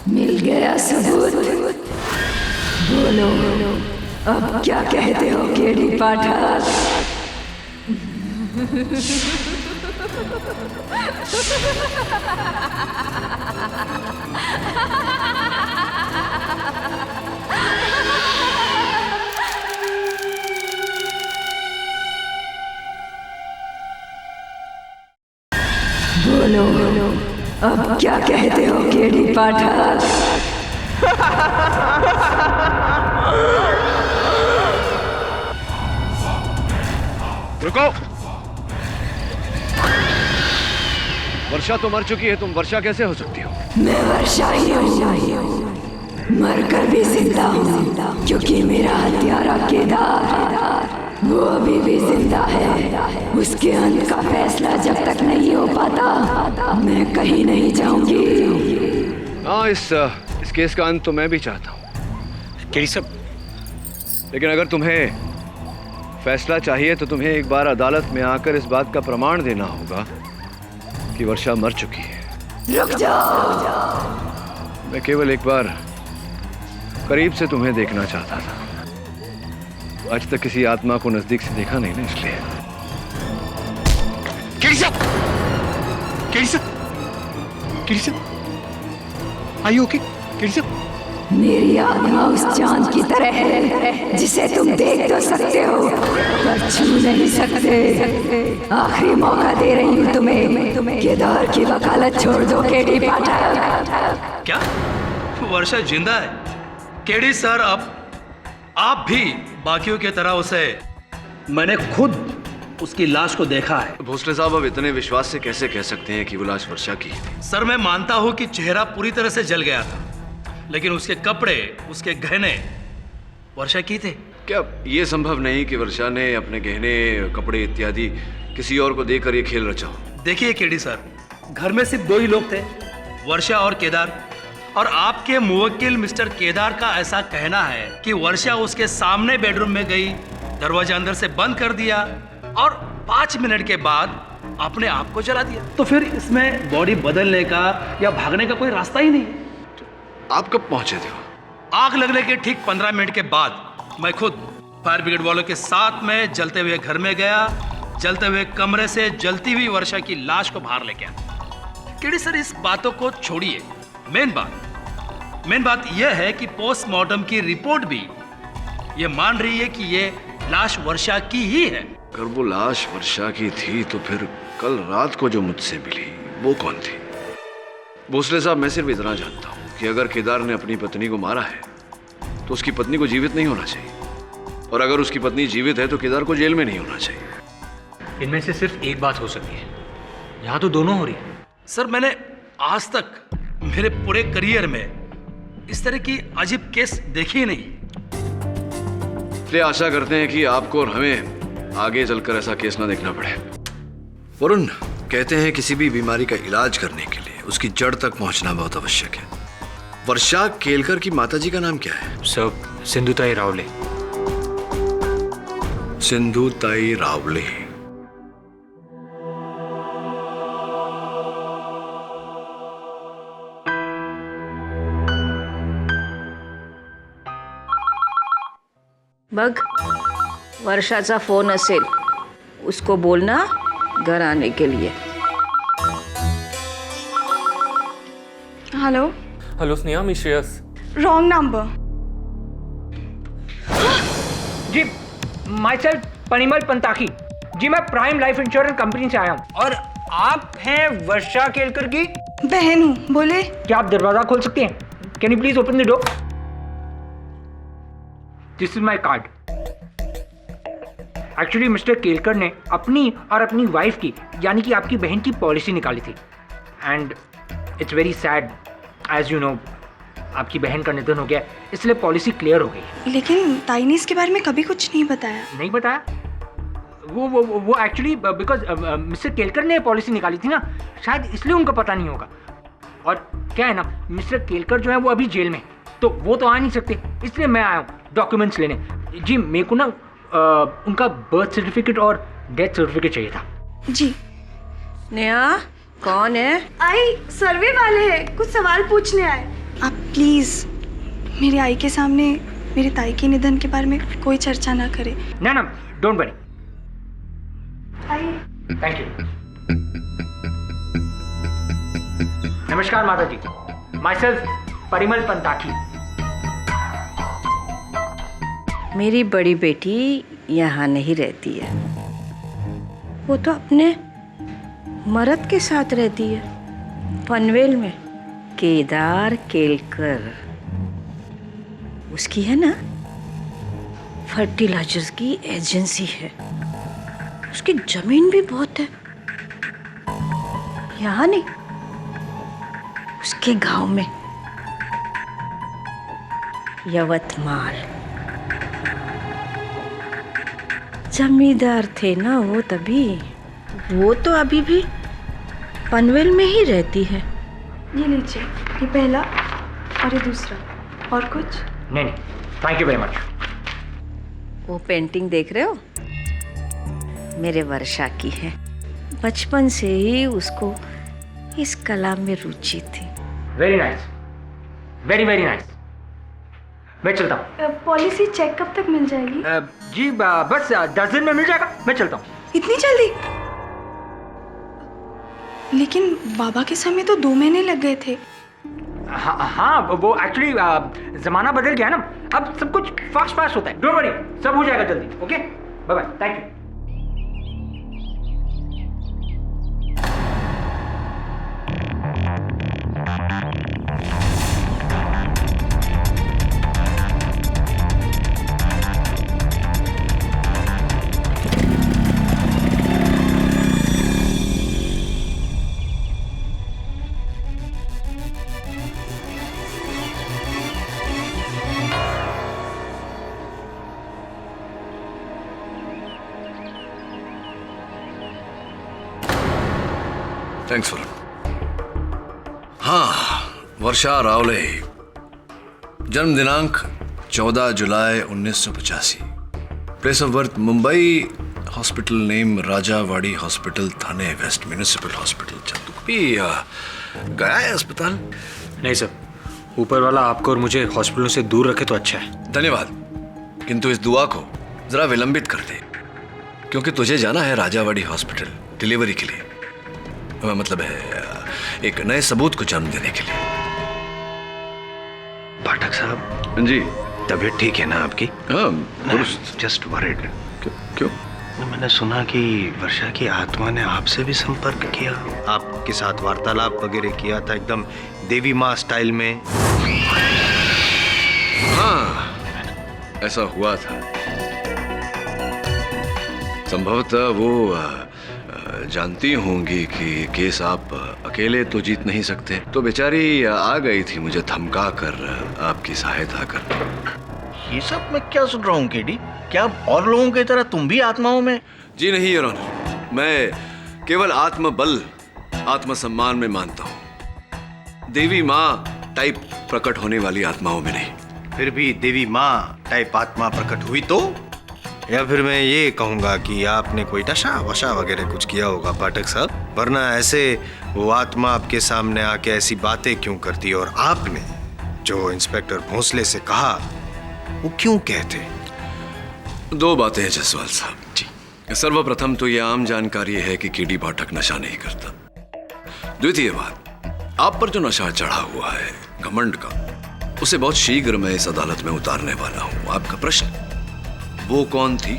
मिल गया सबूत? बोलो अब क्या कहते हो केडी पाठक? बोलो अब क्या कहते हो केडी पाठक? रुको। वर्षा तो मर चुकी है, तुम वर्षा कैसे हो सकती हो? मैं वर्षा ही हूँ, मरकर भी जिंदा हूँ, क्योंकि मेरा हत्यारा केदार वो अभी भी जिंदा है। उसके अंत का फैसला जब तक नहीं हो पाता मैं कहीं नहीं जाऊंगी। हाँ, इस केस का अंत तो मैं भी चाहता हूँ केडी साहब, लेकिन अगर तुम्हें फैसला चाहिए तो तुम्हें एक बार अदालत में आकर इस बात का प्रमाण देना होगा कि वर्षा मर चुकी है। रुक जाओ। मैं केवल एक बार करीब से तुम्हें देखना चाहता था। आज तक किसी आत्मा को नजदीक से देखा नहीं ना, इसलिए। केडी साहब, केडी साहब, केडी साहब, आर यू ओके? केडी साहब, मेरी आत्मा उस चांद की तरह है जिसे तुम देख तो सकते हो पर छू नहीं सकते। आखिरी मौका दे रही हूँ तुम्हें। केदार की वकालत छोड़ दो केडी पाठक। क्या वर्षा जिंदा है? केडी सर, आप भी बाकियों की तरह उसे, मैंने खुद उसकी लाश को देखा है। भोसले साहब, अब इतने विश्वास से कैसे कह सकते हैं कि वो लाश वर्षा की थी? सर, मैं मानता हूं कि चेहरा पूरी तरह से जल गया था, लेकिन उसके कपड़े, उसके गहने वर्षा की थे। क्या ये संभव नहीं कि वर्षा ने अपने गहने, कपड़े इत्यादि किसी और को देकर ये खेल रचा हो? देखिए केडी सर, घर में सिर्फ दो ही लोग थे, वर्षा और केदार। और आपके मुवक्किल मिस्टर केदार का ऐसा कहना है कि वर्षा उसके सामने बेडरूम में गई, दरवाजा अंदर से बंद कर दिया और 5 मिनट के बाद अपने आप को जला दिया। तो फिर इसमें बॉडी बदलने का या भागने का कोई रास्ता ही नहीं। आप कब पहुंचे थे? आग लगने के ठीक 15 मिनट के बाद मैं खुद फायर ब्रिगेड वालों के साथ में जलते हुए घर में गया, जलते हुए कमरे से जलती हुई वर्षा की लाश को बाहर लेके आया। केडी सर, इस बातों को छोड़िए, मेन बात यह है कि पोस्टमार्टम की रिपोर्ट भी ये मान रही है कि ये लाश वर्षा की ही है। अगर वो लाश वर्षा की थी तो फिर कल रात को जो मुझसे मिली वो कौन थी? भोसले साहब, मैं सिर्फ इतना जानता हूँ कि अगर केदार ने अपनी पत्नी को मारा है तो उसकी पत्नी को जीवित नहीं होना चाहिए, और अगर उसकी पत्नी जीवित है तो केदार को जेल में नहीं होना चाहिए। इनमें से सिर्फ एक बात हो सकती है, यहाँ तो दोनों हो रही है। सर, मैंने आज तक मेरे पूरे करियर में इस तरह की अजीब केस देखी ही नहीं। इसलिए आशा करते हैं कि आपको और हमें आगे चलकर ऐसा केस ना देखना पड़े। वरुण, कहते हैं किसी भी बीमारी का इलाज करने के लिए उसकी जड़ तक पहुंचना बहुत आवश्यक है। वर्षा केलकर की माताजी का नाम क्या है? सर, सिंधुताई रावले। सिंधुताई रावले। बघ, वर्षाचा फोन असेल, उसको बोलना घर आने के लिए। Hello. Hello Sneha, me Shreyas. Wrong number. जी, माई सेल्फ परिमल पंताकी। जी, मैं प्राइम लाइफ इंश्योरेंस कंपनी से आया हूँ। और आप हैं वर्षा केलकर की बहन हूँ। बोले। क्या आप दरवाजा खोल सकते हैं? Can you please open the door? This is my card. Actually mister Kelkar ने अपनी और अपनी वाइफ की, यानी कि आपकी बहन की पॉलिसी निकाली थी। And it's very sad, as you know, आपकी बहन का निधन हो गया, इसलिए पॉलिसी क्लियर हो गई। लेकिन ताई ने इसके बारे में कभी कुछ नहीं बताया। नहीं बताया? वो एक्चुअली बिकॉज मिस्टर केलकर ने पॉलिसी निकाली थी ना, शायद इसलिए उनको पता नहीं होगा। और क्या है ना, मिस्टर केलकर जो है वो अभी जेल में, तो वो तो आ नहीं सकते, इसलिए मैं आया हूँ डॉक्यूमेंट्स लेने। जी, मेरे को ना उनका बर्थ सर्टिफिकेट और डेथ सर्टिफिकेट चाहिए था। जी। नेहा, कौन है? आई सर्वे वाले हैं, कुछ सवाल पूछने आए। आप प्लीज मेरी आई के सामने मेरी ताई के निधन के बारे में कोई चर्चा ना करें। ना ना, don't worry. I. Thank you. नमस्कार माता जी, माई सेल्फ परिमल पंताकी। मेरी बड़ी बेटी यहाँ नहीं रहती है, वो तो अपने मर्द के साथ रहती है पनवेल में, केदार केलकर। उसकी है ना फर्टिलाइजर्स की एजेंसी है, उसकी जमीन भी बहुत है। यहाँ नहीं, उसके गांव में, यवतमाल। जमींदार थे ना वो तभी, वो तो अभी भी पनवेल में ही रहती है। ये लीजिए, ये पहला और ये दूसरा। और कुछ? नहीं, थैंक यू वेरी मच। वो पेंटिंग देख रहे हो, मेरे वर्षा की है। बचपन से ही उसको इस कला में रुचि थी। Very nice, very very nice. मैं चलता हूँ। पॉलिसी चेक कब तक मिल जाएगी? जी बस 10 दिन में मिल जाएगा। मैं चलता हूँ। इतनी जल्दी? लेकिन बाबा के समय तो 2 महीने लग गए थे। हाँ, वो एक्चुअली जमाना बदल गया ना, अब सब कुछ फास्ट फास्ट होता है। डोंट वरी, सब हो जाएगा जल्दी। Okay, bye bye, thank you. Thanks for. हाँ, वर्षा रावले, जन्म दिनांक 14 जुलाई 1985, place of birth Mumbai, hospital name Rajawadi hospital, Thane west municipal hospital, Chandu. गया है अस्पताल? नहीं सर, ऊपर वाला आपको और मुझे हॉस्पिटलों से दूर रखे तो अच्छा है। धन्यवाद, किंतु इस दुआ को जरा विलंबित कर दे, क्योंकि तुझे जाना है राजावाड़ी हॉस्पिटल डिलीवरी के लिए, मतलब है एक नए सबूत को जन्म देने के लिए। पाठक साहब जी, तबीयत ठीक है ना आपकी? हाँ, जस्ट वरिड। क्यों? मैंने सुना कि वर्षा की आत्मा ने आपसे भी संपर्क किया, आपके साथ वार्तालाप वगैरह किया था, एकदम देवी माँ स्टाइल में। हाँ, ऐसा हुआ था। संभवतः वो जानती होंगी कि केस आप अकेले तो जीत नहीं सकते, तो बेचारी आ गई थी मुझे धमका कर आपकी सहायता कर। ये सब मैं क्या सुन रहा हूँ केडी? क्या और लोगों की तरह तुम भी आत्माओं में? जी नहीं योर ऑनर, मैं केवल आत्मबल, आत्मसम्मान में मानता हूँ, देवी माँ टाइप प्रकट होने वाली आत्माओं में नहीं। फिर भी देवी माँ टाइप आत्मा प्रकट हुई तो? या फिर मैं ये कहूँगा कि आपने कोई नशा वशा वगैरह कुछ किया होगा पाठक साहब, वरना ऐसे वो आत्मा आपके सामने आके ऐसी बातें क्यों करती? और आपने जो इंस्पेक्टर भोंसले से कहा वो क्यों कहते? दो बातें हैं जसवाल साहब जी। सर्वप्रथम तो ये आम जानकारी है कि केडी पाठक नशा नहीं करता। द्वितीय बात, आप पर जो नशा चढ़ा हुआ है घमंड का, उसे बहुत शीघ्र मैं इस अदालत में उतारने वाला हूँ। आपका प्रश्न, वो कौन थी,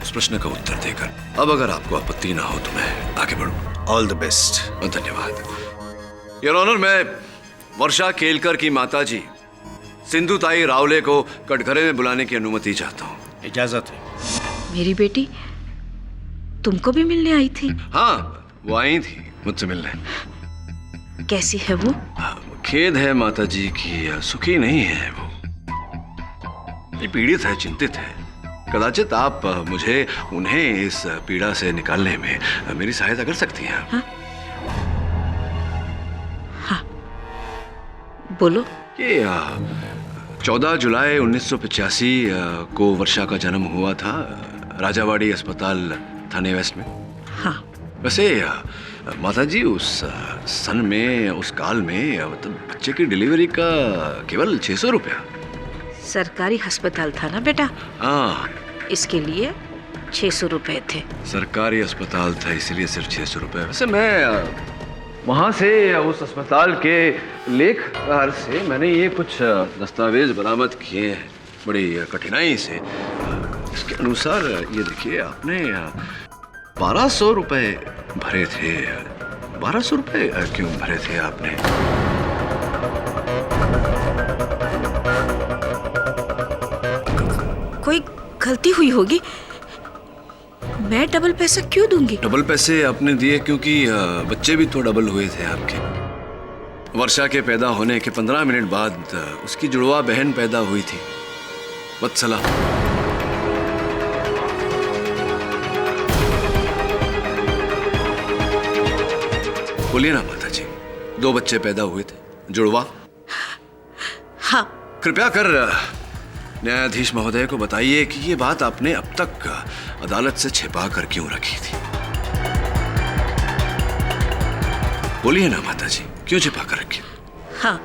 उस प्रश्न का उत्तर देकर अब अगर आपको आपत्ति ना हो तो मैं आगे बढ़ूं। All the best. धन्यवाद योर ऑनर। मैं वर्षा केलकर की माताजी सिंधुताई रावले को कटघरे में बुलाने की अनुमति चाहता हूँ। इजाजत है। मेरी बेटी तुमको भी मिलने आई थी? हाँ, वो आई थी मुझसे मिलने। कैसी है वो? खेद है माताजी की सुखी नहीं है वो, ये पीड़ित है, चिंतित है। कदाचित आप मुझे उन्हें इस पीड़ा से निकालने में मेरी सहायता कर सकती हैं। हाँ? हाँ, बोलो। ये 14 जुलाई 1985 को वर्षा का जन्म हुआ था राजावाड़ी अस्पताल थाने वेस्ट में। हाँ। वैसे माताजी उस सन में, उस काल में मतलब बच्चे की डिलीवरी का केवल 600 रुपया। सरकारी अस्पताल था ना बेटा? हाँ, इसके लिए 600 रुपए थे। सरकारी अस्पताल था इसलिए सिर्फ 600 रुपए। वैसे मैं वहाँ से, उस अस्पताल के लेखपाल से मैंने ये कुछ दस्तावेज बरामद किए हैं बड़ी कठिनाई से। इसके अनुसार ये देखिए, आपने 1200 रुपए भरे थे। 1200 रुपए क्यों भरे थे आपने? कोई गलती हुई होगी, मैं डबल पैसा क्यों दूंगी? डबल पैसे आपने दिए क्योंकि बच्चे भी तो डबल हुए थे आपके। वर्षा के पैदा होने के 15 मिनट बाद उसकी जुड़वा बहन पैदा हुई थी, वत्सला। बोलिए ना माता जी, 2 बच्चे पैदा हुए थे, जुड़वा। हाँ। कृपया कर न्यायाधीश महोदय को बताइए कि ये बात आपने अब तक अदालत से छिपा कर क्यों रखी थी? बोलिए ना माता जी, क्यों छिपा कर रखी? हाँ,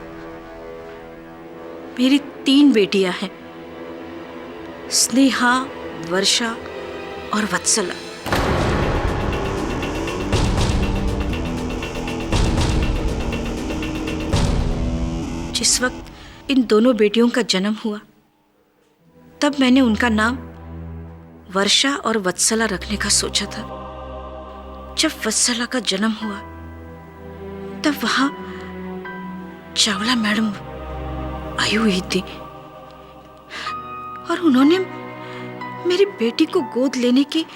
मेरी 3 बेटियां हैं, स्नेहा, वर्षा और वत्सला। जिस वक्त इन दोनों बेटियों का जन्म हुआ तब मैंने उनका नाम वर्षा और वत्सला रखने का सोचा था। जब वत्सला का जन्म हुआ तब वहां चावला मैडम आई हुई थी और उन्होंने मेरी बेटी को गोद लेने की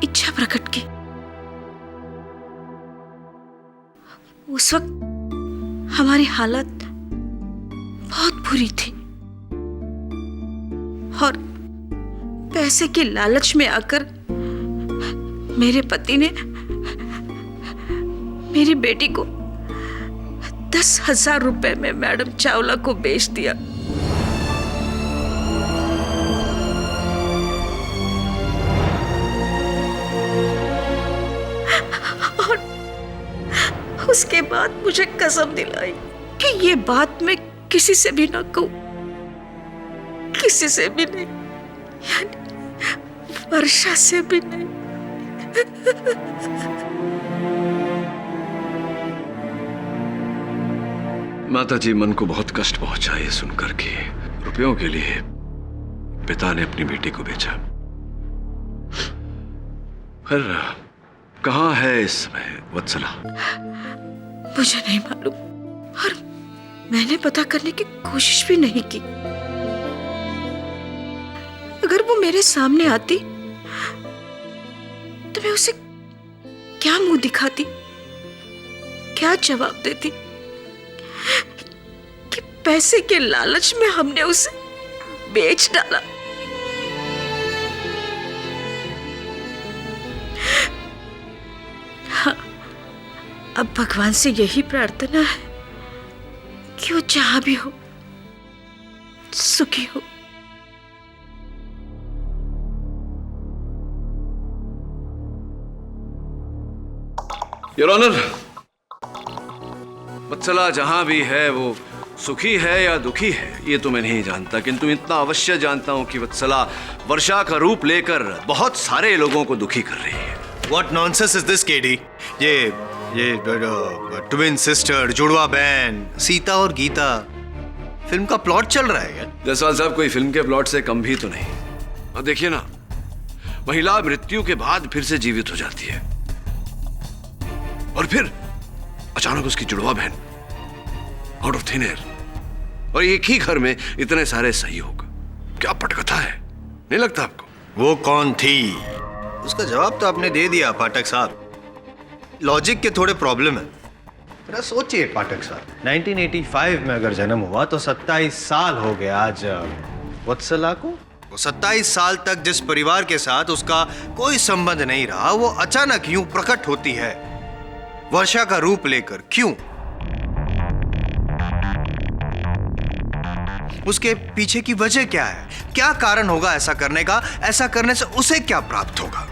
इच्छा प्रकट की। उस वक्त हमारी हालत बहुत बुरी थी और पैसे की लालच में आकर मेरे पति ने मेरी बेटी को 10,000 रुपए में मैडम चावला को बेच दिया। और उसके बाद मुझे कसम दिलाई कि ये बात मैं किसी से भी ना कहूं, किसी से भी नहीं, यानी वर्षा से भी नहीं। माता जी, मन को बहुत कष्ट पहुंचा ये सुनकर कि रुपयों के लिए पिता ने अपनी बेटी को बेचा। फिर कहाँ है इस समय वत्सला? मुझे नहीं मालूम और मैंने पता करने की कोशिश भी नहीं की। अगर वो मेरे सामने आती तो मैं उसे क्या मुंह दिखाती, क्या जवाब देती कि पैसे के लालच में हमने उसे बेच डाला। हाँ, अब भगवान से यही प्रार्थना है कि वो जहां भी हो सुखी हो। योर ऑनर, वत्सला जहां भी है वो सुखी है या दुखी है ये तो मैं नहीं जानता, किंतु इतना अवश्य जानता हूं कि वत्सला वर्षा का रूप लेकर बहुत सारे लोगों को दुखी कर रही है। What nonsense is this, KD? ये ट्विन सिस्टर, जुड़वा बहन, सीता और गीता, फिल्म का प्लॉट चल रहा है क्या? जायसवाल साहब, कोई फिल्म के प्लॉट से कम भी तो नहीं। और देखिए ना, महिला मृत्यु के बाद फिर से जीवित हो जाती है और फिर अचानक उसकी जुड़वा बहन आउट ऑफ थिन एयर, और एक ही घर में इतने सारे सहयोग। क्या पटकथा है, नहीं लगता आपको? वो कौन थी? उसका जवाब तो आपने दे दिया पाठक साहब। लॉजिक के थोड़े प्रॉब्लम है। जरा सोचिए पाठक साहब, 1985 में अगर जन्म हुआ तो 27 साल हो गए आज वत्सला को। वो 27 साल तक जिस परिवार के साथ उसका कोई संबंध नहीं रहा, वो अचानक यूं प्रकट होती है वर्षा का रूप लेकर। क्यों? उसके पीछे की वजह क्या है? क्या कारण होगा ऐसा करने का? ऐसा करने से उसे क्या प्राप्त होगा?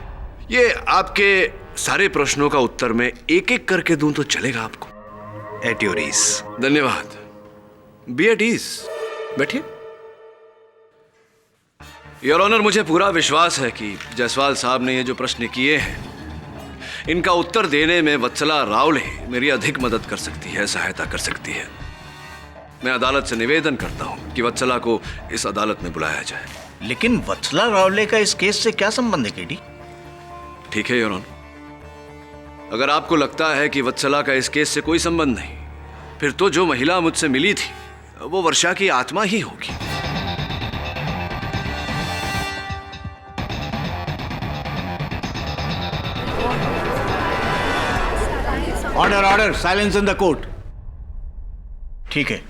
ये आपके सारे प्रश्नों का उत्तर मैं एक एक करके दूं तो चलेगा आपको? At your ease. धन्यवाद। बी एट ईज, बैठिए। योर ऑनर, मुझे पूरा विश्वास है कि जायसवाल साहब ने ये जो प्रश्न किए हैं इनका उत्तर देने में वत्सला रावले मेरी अधिक मदद कर सकती है, सहायता कर सकती है। मैं अदालत से निवेदन करता हूं कि वत्सला को इस अदालत में बुलाया जाए। लेकिन वत्सला रावले का इस केस से क्या संबंध है केडी? ठीक है योर ऑनर, अगर आपको लगता है कि वत्सला का इस केस से कोई संबंध नहीं, फिर तो जो महिला मुझसे मिली थी वो वर्षा की आत्मा ही होगी। Order order, silence in the court. ठीक है,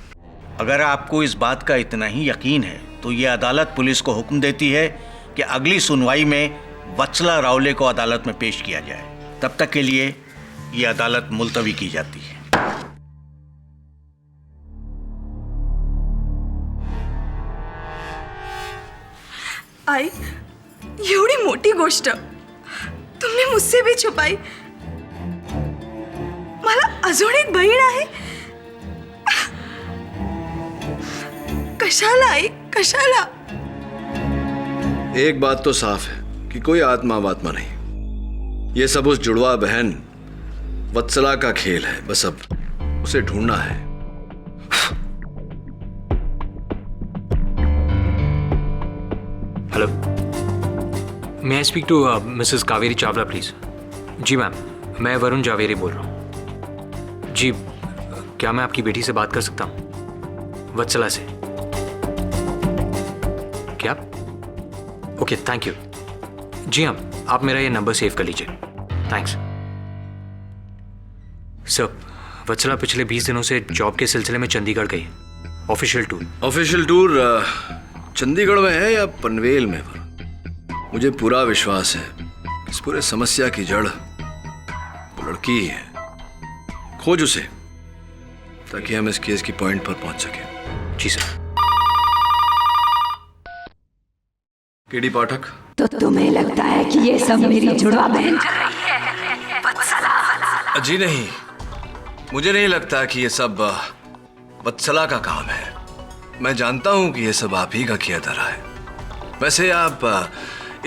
अगर आपको इस बात का इतना ही यकीन है तो ये अदालत पुलिस को हुक्म देती है कि अगली सुनवाई में वत्सला रावले को अदालत में पेश किया जाए। तब तक के लिए ये अदालत मुलतवी की जाती है। आई, एवढी मोठी गोष्ट तुमने मुझसे भी छुपाई। मला अजून एक बहीण आहे। कशाला आई, कशाला? एक बात तो साफ है कि कोई आत्मा वात्मा नहीं, ये सब उस जुड़वा बहन वत्सला का खेल है। बस अब उसे ढूंढना है। Hello, may I speak to Mrs Kaveri Chawla please? जी मैम, मैं वरुण जावेरी बोल रहा हूँ। जी, क्या मैं आपकी बेटी से बात कर सकता हूँ? वत्सला से। क्या? Okay, thank you. जी हाँ, आप मेरा ये नंबर सेव कर लीजिए। Thanks sir. वत्सला पिछले 20 दिनों से जॉब के सिलसिले में चंडीगढ़ गई। Official tour. Official tour Chandigarh में है या पनवेल में? मुझे पूरा विश्वास है इस पूरे समस्या की जड़ वो लड़की ही है। खोज उसे ताकि हम इस केस की पॉइंट पर पहुंच सके। जी सर। केडी पाठक, तो तुम्हें लगता है कि ये सब मेरी जुड़वा बहन कर रही है वत्सला? जी नहीं, मुझे नहीं लगता कि ये सब वत्सला का काम है। मैं जानता हूं कि ये सब आप ही का किया धरा है। वैसे आप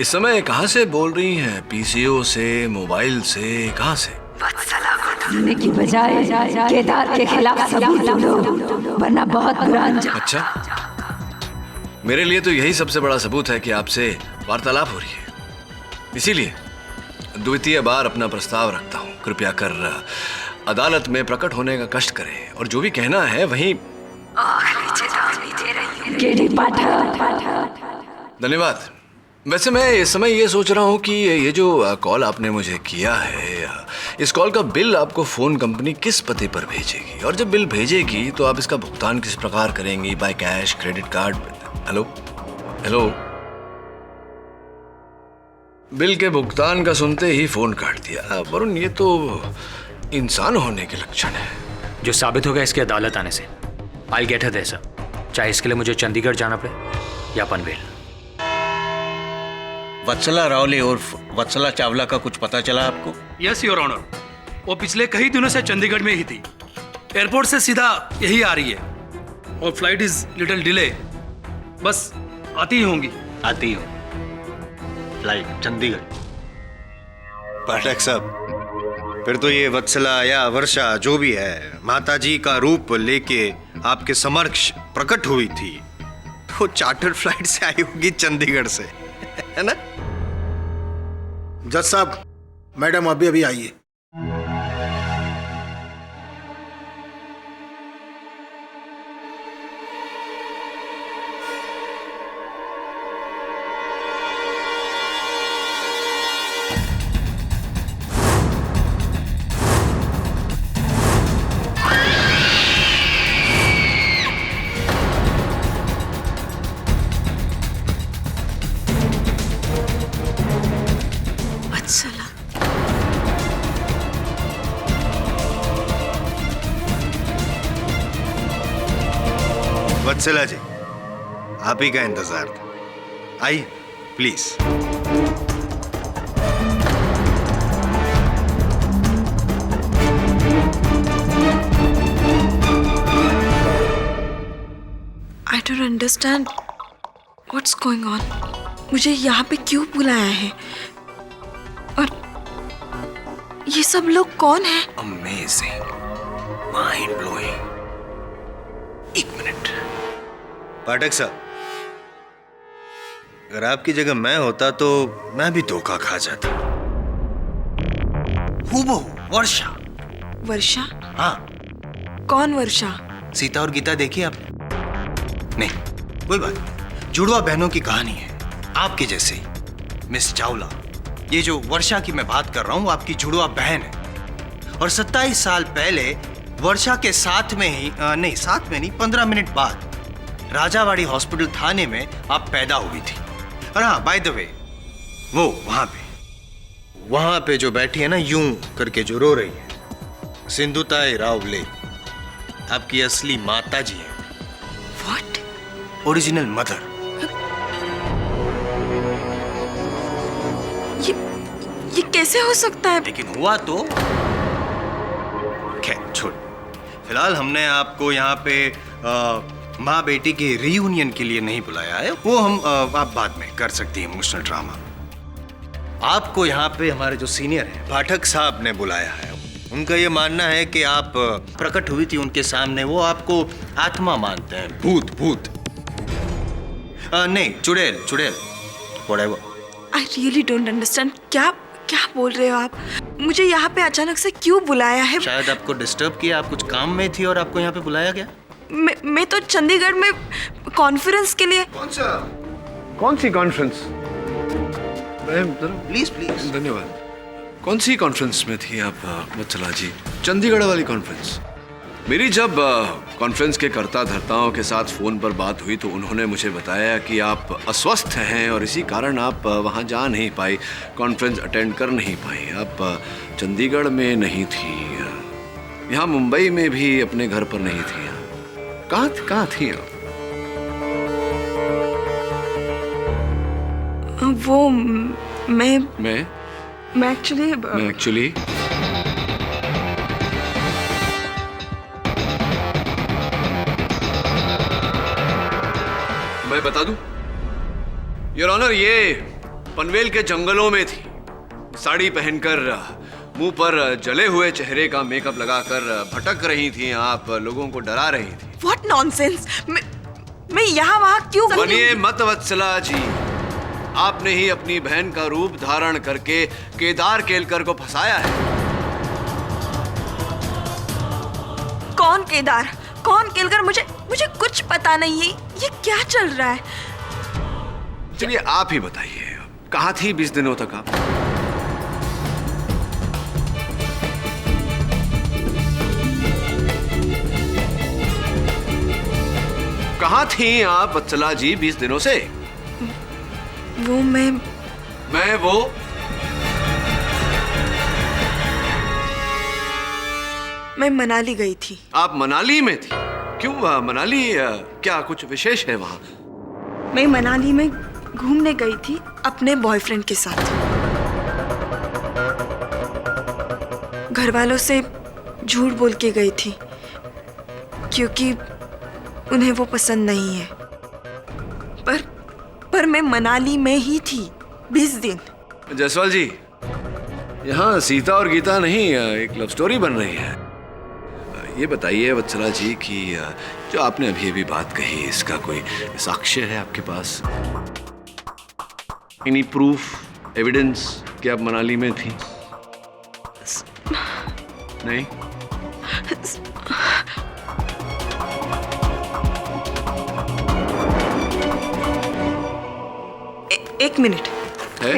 इस समय कहां से बोल रही हैं? पीसीओ से, मोबाइल से, कहां से? वत्सला को ढूंढने की बजाय केदार के खिलाफ सबूत ढूंढो, वरना बहुत बुरा अंजाम। अच्छा, मेरे लिए तो यही सबसे बड़ा सबूत है कि आपसे वार्तालाप हो रही है। इसीलिए द्वितीय बार अपना प्रस्ताव रखता हूं। कृपया कर अदालत में प्रकट होने का कष्ट करें और जो भी कहना है वहीं। आखिरी चेतावनी दे रही हूं। केडी पाठक। धन्यवाद। वैसे मैं इस समय ये सोच रहा हूँ कि ये जो कॉल आपने मुझे किया है, इस कॉल का बिल आपको फ़ोन कंपनी किस पते पर भेजेगी, और जब बिल भेजेगी तो आप इसका भुगतान किस प्रकार करेंगी, by cash, credit card? Hello hello, bill के भुगतान का सुनते ही फ़ोन काट दिया। वरुण, ये तो इंसान होने के लक्षण है। जो साबित होगा इसकी अदालत आने से। I get her there sir, चाहे इसके लिए मुझे चंडीगढ़ जाना पड़े या पनवेल। वत्सला रावले और वत्सला चावला का कुछ पता चला आपको? यस योर ऑनर, वो पिछले कई दिनों से चंडीगढ़ में ही थी। एयरपोर्ट से सीधा यही आ रही है और फ्लाइट इज लिटिल डिले, बस आती ही होंगी। आती हो फ्लाइट चंडीगढ़। पाठक साहब, फिर तो ये वत्सला या वर्षा जो भी है, माताजी का रूप लेके आपके समक्ष प्रकट हुई थी, तो चार्टर फ्लाइट से आई होगी चंडीगढ़ से, है ना? जज साहब, मैडम अभी अभी आई है। वत्सला, वत्सला जी, आप ही का इंतजार था। आइए please. I don't understand what's going on. मुझे यहाँ पे क्यों बुलाया है और ये सब लोग कौन हैं? Amazing, mind blowing. एक मिनट। पाठक साहब, अगर आपकी जगह मैं होता तो मैं भी धोखा खा जाता। हूबहू वर्षा। वर्षा? हाँ। कौन वर्षा? सीता और गीता देखी आपने? नहीं, कोई बात नहीं। जुड़वा बहनों की कहानी है, आपकी जैसे ही। मिस चावला, ये जो वर्षा की मैं बात कर रहा हूँ, आपकी जुड़वा बहन है। और 27 साल पहले वर्षा के साथ में ही साथ में नहीं 15 मिनट बाद राजावाड़ी हॉस्पिटल थाने में आप पैदा हुई थी। और हाँ, बाय द वे, वो वहां पे जो बैठी है ना, यूं करके जो रो रही है, सिंधुताई रावले आपकी असली माता जी है। What? Original mother. ये कैसे हो सकता है? लेकिन हुआ तो खैर छोड़। फिलहाल हमने आपको यहाँ पे माँ बेटी के रीयूनियन के लिए नहीं बुलाया है, वो हम आप बाद में कर सकती हैं, इमोशनल ड्रामा। आपको यहाँ पे हमारे जो सीनियर हैं पाठक साहब ने बुलाया है। उनका ये मानना है कि आप प्रकट हुई थी उनके सामने, वो आपको आत्मा मानते हैं, भूत। नहीं, चुड़ैल, whatever। I really don't understand. क्या बोल रहे हो आप? मुझे यहाँ पे अचानक से क्यों बुलाया है? शायद आपको डिस्टर्ब किया, आप कुछ काम में थी और आपको यहाँ पे बुलाया गया। मैं तो चंडीगढ़ में कॉन्फ्रेंस के लिए। कौन सी कॉन्फ्रेंस? प्लीज। धन्यवाद। कौन सी कॉन्फ्रेंस में थी आप वत्सला जी? चंडीगढ़ वाली कॉन्फ्रेंस? मेरी जब कॉन्फ्रेंस के कर्ता धर्ताओं के साथ फ़ोन पर बात हुई तो उन्होंने मुझे बताया कि आप अस्वस्थ हैं और इसी कारण आप वहाँ जा नहीं पाई, कॉन्फ्रेंस अटेंड कर नहीं पाई। आप चंडीगढ़ में नहीं थी, यहाँ मुंबई में भी अपने घर पर नहीं थी। कहाँ थी आप? वो मैं एक्चुअली मैं बता दूं योर ऑनर, ये पनवेल के जंगलों में थी। साड़ी पहनकर, मुंह पर जले हुए चेहरे का मेकअप लगाकर भटक रही थी आप, लोगों को डरा रही थी। What nonsense! मैं यहाँ वहाँ क्यों? बनिए मत वत्सला जी, आपने ही अपनी बहन का रूप धारण करके केदार केलकर को फंसाया है। कौन केदार, कौन केलकर? मुझे कुछ पता नहीं है। ये क्या चल रहा है? चलिए आप ही बताइए, कहाँ थी 20 दिनों तक आप? कहाँ थी आप वत्सला जी 20 दिनों से? वो मैं वो मैं मनाली गई थी। आप मनाली में थी? क्यों मनाली, क्या कुछ विशेष है वहां? मैं मनाली में घूमने गई थी अपने बॉयफ्रेंड के साथ। घर वालों से झूठ बोल के गई थी क्योंकि उन्हें वो पसंद नहीं है। पर मैं मनाली में ही थी 20 दिन। जायसवाल जी, यहाँ सीता और गीता नहीं, एक लव स्टोरी बन रही है। ये बताइए वत्सला जी कि जो आपने अभी अभी बात कही, इसका कोई साक्ष्य है आपके पास? एनी प्रूफ, एविडेंस कि आप मनाली में थी? नहीं? एक मिनट है?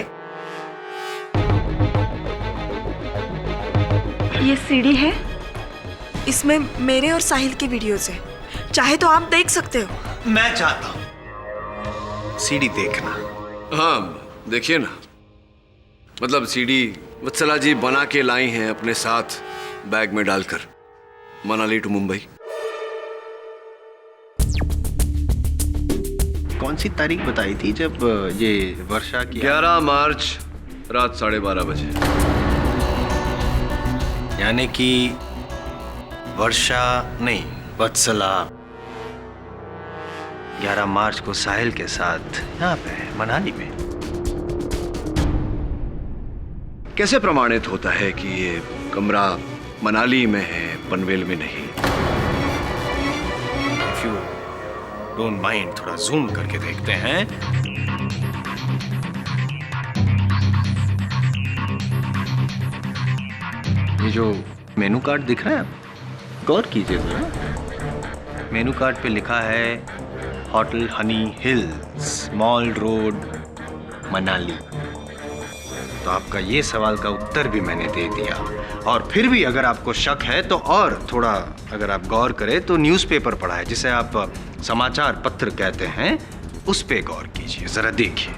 ये सीडी है, इसमें मेरे और साहिल के वीडियोस हैं। चाहे तो आप देख सकते हो। मैं चाहता हूं सीडी देखना। हाँ देखिए ना, मतलब सीडी वत्सला जी बना के लाई हैं अपने साथ बैग में डालकर, मनाली टू मुंबई। कौन सी तारीख बताई थी जब ये वर्षा की? 11 मार्च रात 12:30 बजे। यानी कि वर्षा नहीं, वत्सला 11 मार्च को साहिल के साथ यहाँ पे मनाली में। कैसे प्रमाणित होता है कि ये कमरा मनाली में है, पनवेल में नहीं? इफ यू डोंट माइंड, थोड़ा जूम करके देखते हैं। ये जो मेनू कार्ड दिख रहा है, गौर कीजिए जरा। मेनू कार्ड पे लिखा है hotel Honey hills, mall road, Manali. तो आपका ये सवाल का उत्तर भी मैंने दे दिया। और फिर भी अगर आपको शक है तो और थोड़ा अगर आप गौर करें तो न्यूज़पेपर पढ़ा है, जिसे आप समाचार पत्र कहते हैं, उस पे गौर कीजिए, जरा देखिए।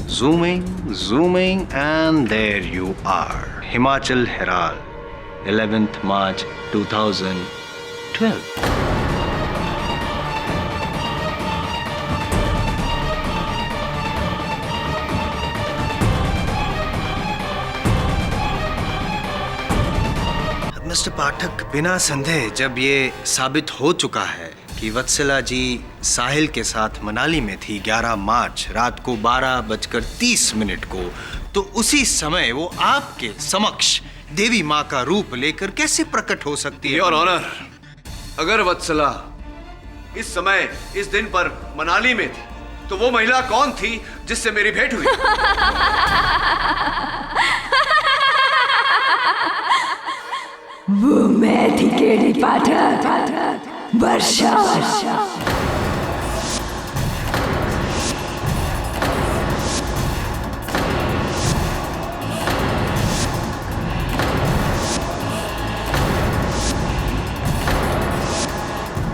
Zooming zooming and there you are, Himachal Herald, 11th March 2012। Mister Pathak, बिना संदेह जब ये साबित हो चुका है कि वत्सला जी साहिल के साथ मनाली में थी 11 मार्च रात को 12:30 को, तो उसी समय वो आपके समक्ष देवी माँ का रूप लेकर कैसे प्रकट हो सकती है? योर ऑनर, अगर वत्सला इस समय इस दिन पर मनाली में थी, तो वो महिला कौन थी जिससे मेरी भेंट हुई? वो मैं थी केडी पाठक, वर्षा।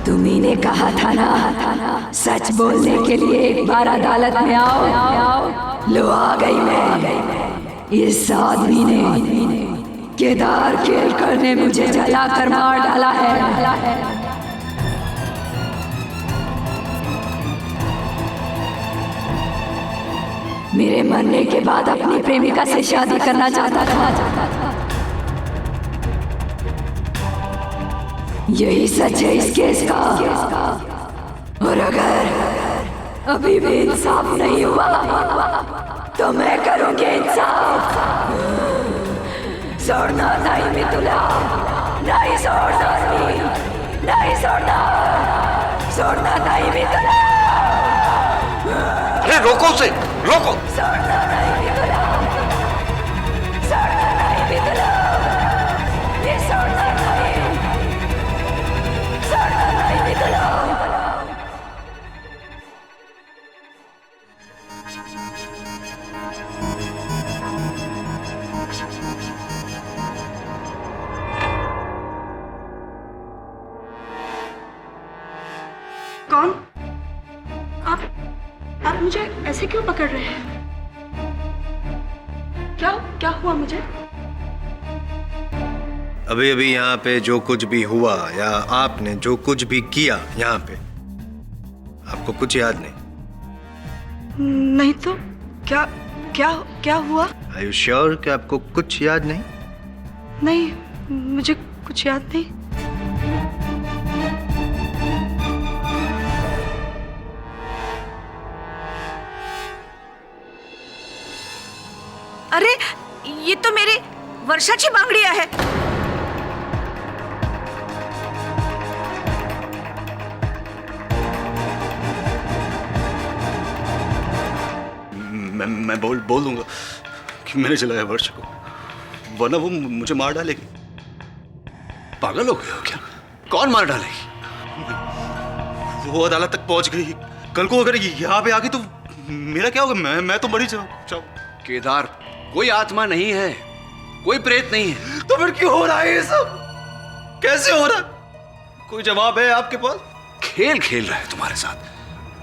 तुम्ही ने कहा था ना, सच बोलने के लिए एक बार अदालत में आओ। लो आ गई मैं। इस आदमी ने, केदार केलकर ने मुझे जलाकर मार डाला है। मेरे मरने के बाद अपनी प्रेमिका से शादी करना चाहता था। यही सच है इस केस का। और अगर अभी भी इंसाफ नहीं हुआ तो मैं करूंगी इंसाफ। सोडना नहीं मितुला, नहीं सोडना, नहीं सोडना, सोडना नहीं मितुला। अरे रोको उसे, रोको। सोडना नहीं मितुला, सोडना नहीं मितुला, ये सोडना नहीं, सोडना नहीं मितुला। मुझे ऐसे क्यों पकड़ रहे हैं? क्या क्या हुआ मुझे? अभी अभी यहाँ पे जो कुछ भी हुआ या आपने जो कुछ भी किया यहाँ पे, आपको कुछ याद नहीं? नहीं तो क्या क्या क्या हुआ? Are you sure कि आपको कुछ याद नहीं? नहीं, मुझे कुछ याद नहीं। अरे ये तो मेरी वर्षाची बांगडिया है। मैं बोल दूंगा कि मैंने जलाया वर्षा को, वरना वो मुझे मार डालेगी। पागल हो गए हो क्या? कौन मार डालेगी? वो अदालत तक पहुंच गई। कल को अगर यहाँ पे आ गई तो मेरा क्या होगा? मैं तो मरी जाऊँ। केदार, कोई आत्मा नहीं है, कोई प्रेत नहीं है। तो फिर क्यों हो रहा है ये सब? कैसे हो रहा? कोई जवाब है आपके पास? खेल खेल रहा है तुम्हारे साथ,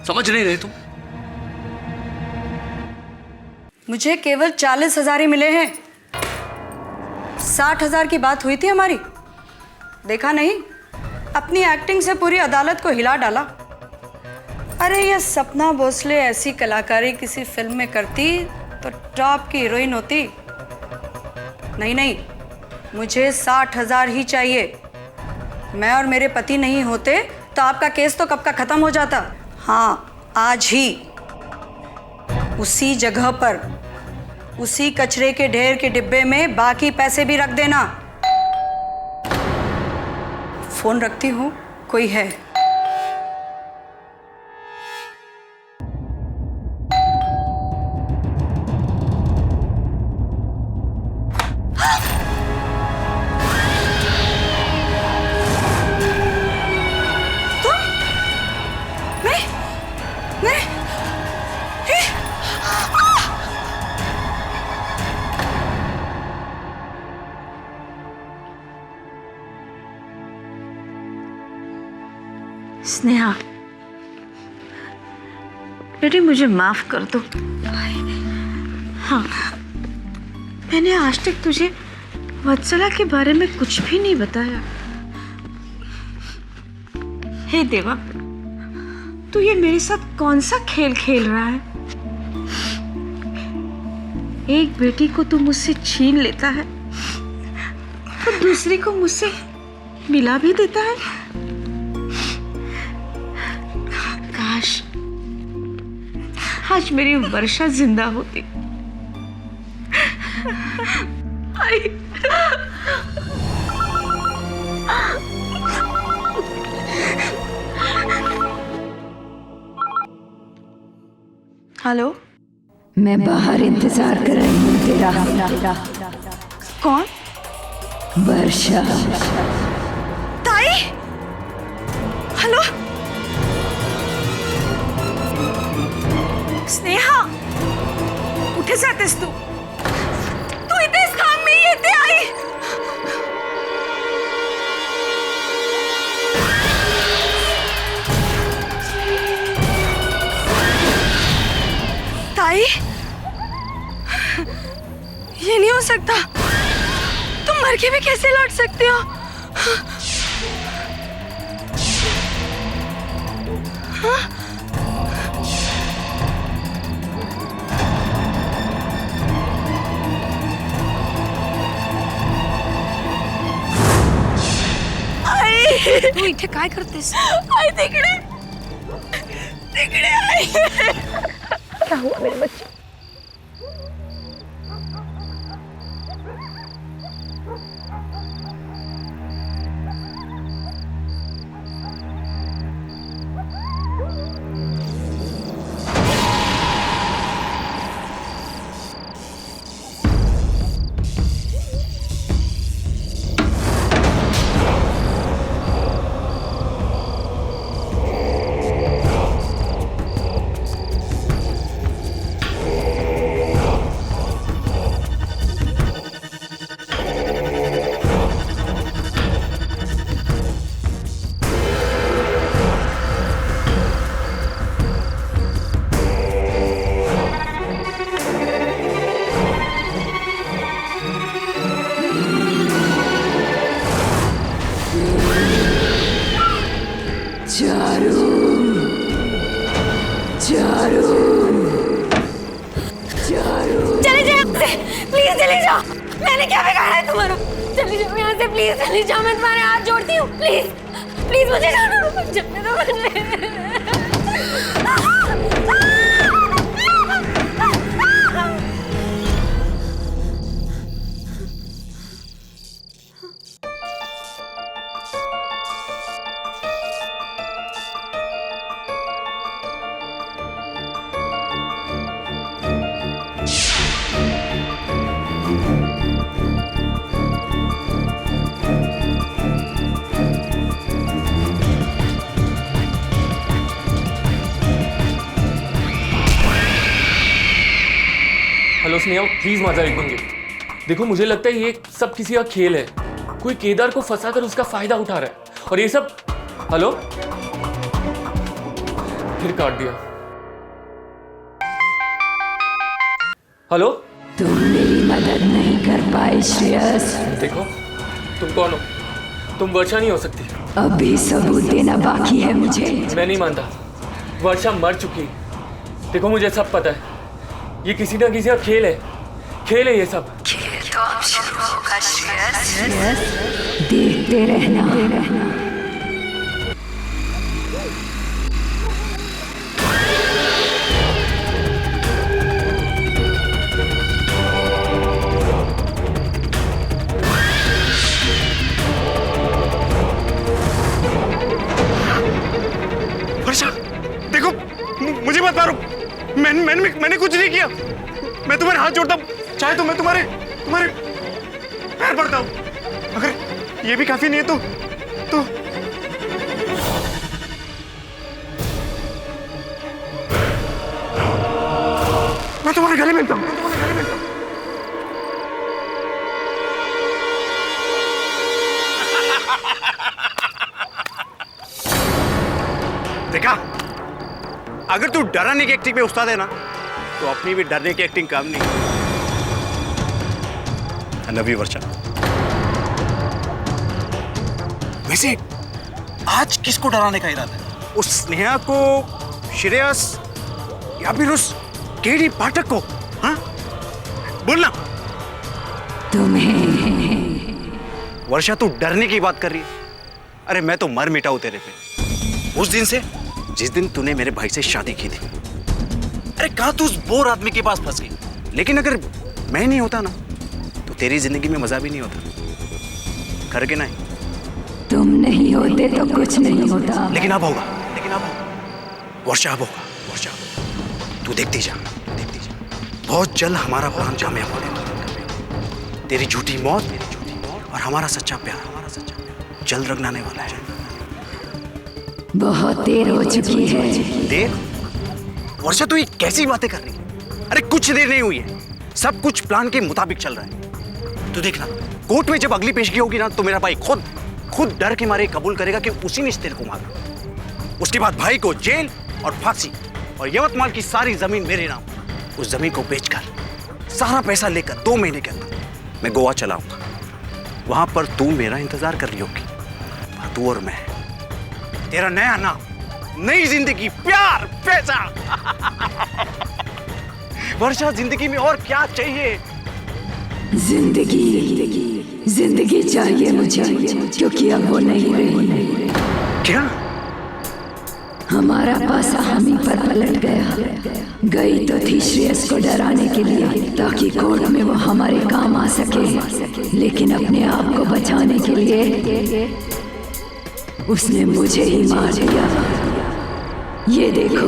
समझ नहीं रहे तुम? मुझे केवल 40,000 ही मिले हैं। 60,000 की बात हुई थी हमारी, देखा नहीं? अपनी एक्टिंग से पूरी अदालत को हिला डाला। अरे ये सपना भोसले ऐसी कलाकारी किसी फिल्म में करती तो टॉप की हीरोइन होती। नहीं नहीं, मुझे 60,000 ही चाहिए। मैं और मेरे पति नहीं होते तो आपका केस तो कब का खत्म हो जाता। हाँ, आज ही उसी जगह पर, उसी कचरे के ढेर के डिब्बे में बाकी पैसे भी रख देना। फोन रखती हूँ, कोई है? स्नेहा, बेटी मुझे माफ कर दो। हाँ, मैंने आज तक तुझे वत्सला के बारे में कुछ भी नहीं बताया। हे देवा, तू ये मेरे साथ कौन सा खेल खेल रहा है? एक बेटी को तू मुझसे छीन लेता है और दूसरी को मुझसे मिला भी देता है। काश आज मेरी वर्षा जिंदा होती। हेलो, मैं बाहर इंतजार कर रही हूँ तेरा। कौन? वर्षा। ताई, हेलो। स्नेहा, कुठे जातेस तू? तू इथेच थांब, मी येते आई। ताई, ये नहीं हो सकता। तुम मर के भी कैसे लौट सकते हो? हाँ? तू इथे काय करतेस? आई तिकडे, तिकडे आई। क्या हुआ मेरे बच्चे? मैंने क्या बिगाड़ा है तुम्हारा? चली जाओ यहाँ से प्लीज, चली जाओ, मैं तुम्हारे हाथ जोड़ती हूँ, प्लीज प्लीज मुझे जाने दो, जाने दो मुझे। हेलो स्नेहा, प्लीज माझा ऐकून घे। देखो, मुझे लगता है ये सब किसी का खेल है। कोई केदार को फंसाकर उसका फायदा उठा रहा है और ये सब। हेलो, फिर काट दिया। हेलो, तुम मेरी मदद नहीं कर पाए श्रेयस। देखो, तुम कौन हो? तुम वर्षा नहीं हो सकती। अभी सबूत देना बाकी है मुझे। मैं नहीं मानता, वर्षा मर चुकी। देखो, मुझे सब पता है, ये किसी ना किसी का खेल है। खेल है ये सब। खेल तो अब शुरू होगा श्रेयस, देखते रहना। वर्षा, देखो, मुझे मत मारो। मैंने कुछ नहीं किया। मैं तुम्हारे हाथ जोड़ता हूँ, चाहे तो मैं तुम्हारे पैर पड़ता हूँ। अगर ये भी काफी नहीं है तो मैं तुम्हारे गले मिलता हूँ। देखा, अगर तू डराने की एक्टिंग में उस्ताद है ना, तो अपनी भी डरने की एक्टिंग काम नहीं। नवी वर्षा, वैसे आज किसको डराने का इरादा है? उस स्नेहा को, श्रेयस, या फिर उस केडी पाठक को? हाँ, बोलना। तुम्हें। वर्षा, तू डरने की बात कर रही है? अरे मैं तो मर मिटा हूं तेरे पे, उस दिन से जिस दिन तूने मेरे भाई से शादी की थी। अरे कहाँ तू उस बोर आदमी के पास फंस गई। लेकिन अगर मैं नहीं होता ना, तो तेरी जिंदगी में मजा भी नहीं होता। कर के नहीं? तुम नहीं होते तो कुछ नहीं होता। लेकिन अब होगा, वर्षा, अब होगा। वर्षा, तू देखती जा, बहुत जल्द हमारा प्लान कामयाब होगा। तेरी झूठी मौत और हमारा सच्चा प्यार जल्द रंगने वाला है। बहुत देर हो चुकी है। देर? वर्षा, तू ये कैसी बातें कर रही है? अरे कुछ देर नहीं हुई है, सब कुछ प्लान के मुताबिक चल रहा है। तू देखना, कोर्ट में जब अगली पेशगी होगी ना, तो मेरा भाई खुद डर के मारे कबूल करेगा कि उसी ने तेरे को मारा। उसके बाद भाई को जेल और फांसी, और यवतमाल की सारी जमीन मेरे नाम। उस जमीन को बेचकर सारा पैसा लेकर 2 महीने के अंदर मैं गोवा चलाऊंगा। वहां पर तू मेरा इंतजार कर रही होगी, तू और मैं। तेरा नया नाम, नई जिंदगी, प्यार, पैसा। वर्षा, जिंदगी में और क्या चाहिए? जिंदगी चाहिए मुझे, क्योंकि अब वो नहीं रही। क्या? हमारा पासा हम ही पर पलट गया। गई तो थी श्रेयस को डराने के लिए, ताकि कोर्ट में वो हमारे काम आ सके, लेकिन अपने आप को बचाने के लिए उसने मुझे ही मार दिया। ये देखो।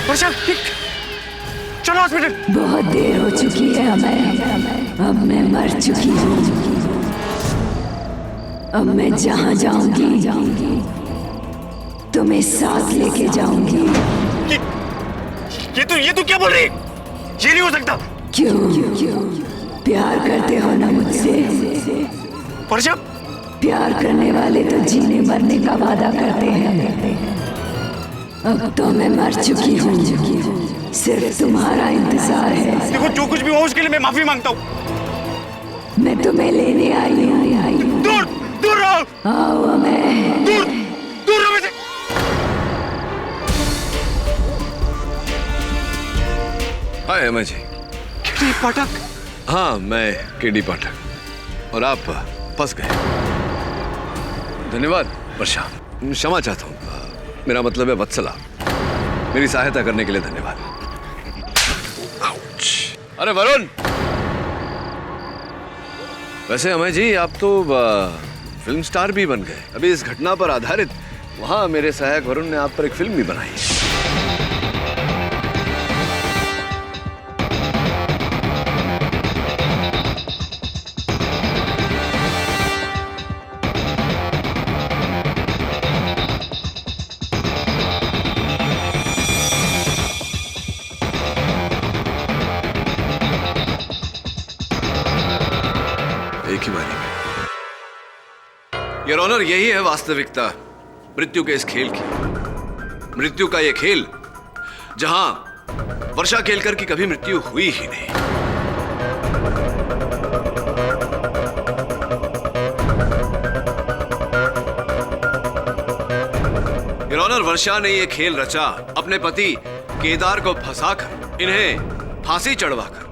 वर्षा, चलो हॉस्पिटल। बहुत देर हो चुकी है हमें। अब मैं मर चुकी हूँ। अब मैं जहाँ जाऊंगी तुम्हें साथ लेके जाऊंगी। ये तू क्या बोल रही? ये नहीं हो सकता। क्यों? प्यार करते हो ना मुझसे? वर्षा, प्यार करने वाले तो जीने मरने का वादा करते हैं। अब तो मैं मर चुकी हूँ, सिर्फ तुम्हारा इंतजार है। देखो, जो कुछ भी हो उसके लिए मैं माफी मांगता हूँ। मैं तुम्हें लेने आई हूँ। दूर रहो। आओ, मैं दूर रहो मुझसे। हाय अमय जी। केडी पाठक? हाँ, मैं केडी पाठक। और आप फंस गए। धन्यवाद वर्षा, क्षमा चाहता हूँ। मेरा मतलब है वत्सला। मेरी सहायता करने के लिए धन्यवाद। अरे वरुण! वैसे अमय जी, आप तो फिल्म स्टार भी बन गए। अभी इस घटना पर आधारित वहां मेरे सहायक वरुण ने आप पर एक फिल्म भी बनाई है। एक ही बारी में। योर ऑनर, यही है वास्तविकता मृत्यु के इस खेल की। मृत्यु का यह खेल जहां वर्षा केलकर की कभी मृत्यु हुई ही नहीं। योर ऑनर, वर्षा ने यह खेल रचा अपने पति केदार को फंसाकर, इन्हें फांसी चढ़वाकर,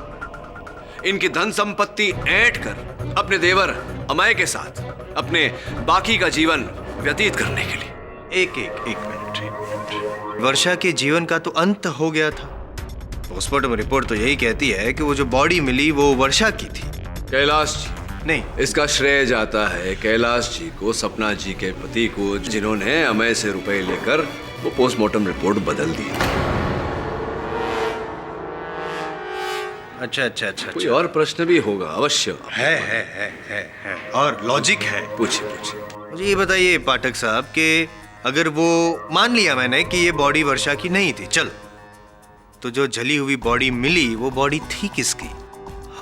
इनकी धन संपत्ति ऐंठ कर अपने देवर अमय के साथ अपने बाकी का जीवन व्यतीत करने के लिए। एक मिनट। वर्षा के जीवन का तो अंत हो गया था। पोस्टमार्टम रिपोर्ट तो यही कहती है कि वो जो बॉडी मिली वो वर्षा की थी। कैलाश जी नहीं, इसका श्रेय जाता है कैलाश जी को, सपना जी के पति को, जिन्होंने अमय से रुपए लेकर वो पोस्टमार्टम रिपोर्ट बदल दी। अच्छा। कोई और प्रश्न भी होगा अवश्य। है और लॉजिक है। पूछिए। मुझे ये बताइए पाठक साहब कि अगर वो मान लिया मैंने कि ये बॉडी वर्षा की नहीं थी, चल, तो जो जली हुई बॉडी मिली वो बॉडी थी किसकी?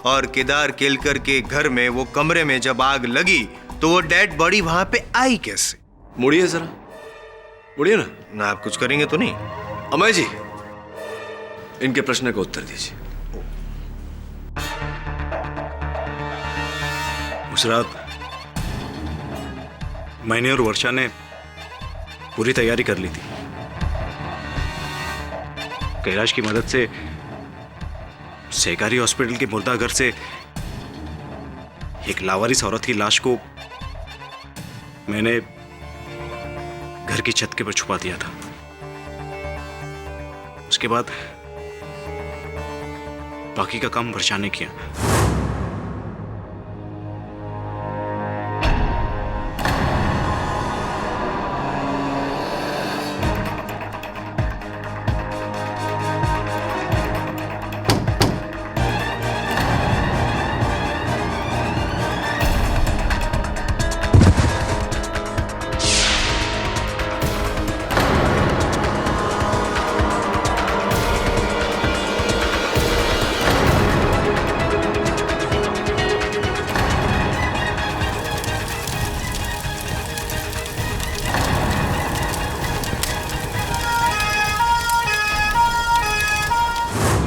और केदार केलकर के घर में वो कमरे में जब आग लगी तो वो डेड बॉडी वहां पे आई कैसे? मुड़िए जरा, मुड़िए ना। आप कुछ करेंगे तो नहीं? अमय जी, इनके प्रश्न का उत्तर दीजिए। उस रात मैंने और वर्षा ने पूरी तैयारी कर ली थी। कैलाश की मदद से सहकारी हॉस्पिटल के मुर्दाघर से एक लावारिस औरत की लाश को मैंने घर की छत के पर छुपा दिया था। उसके बाद बाकी का काम वर्षा ने किया।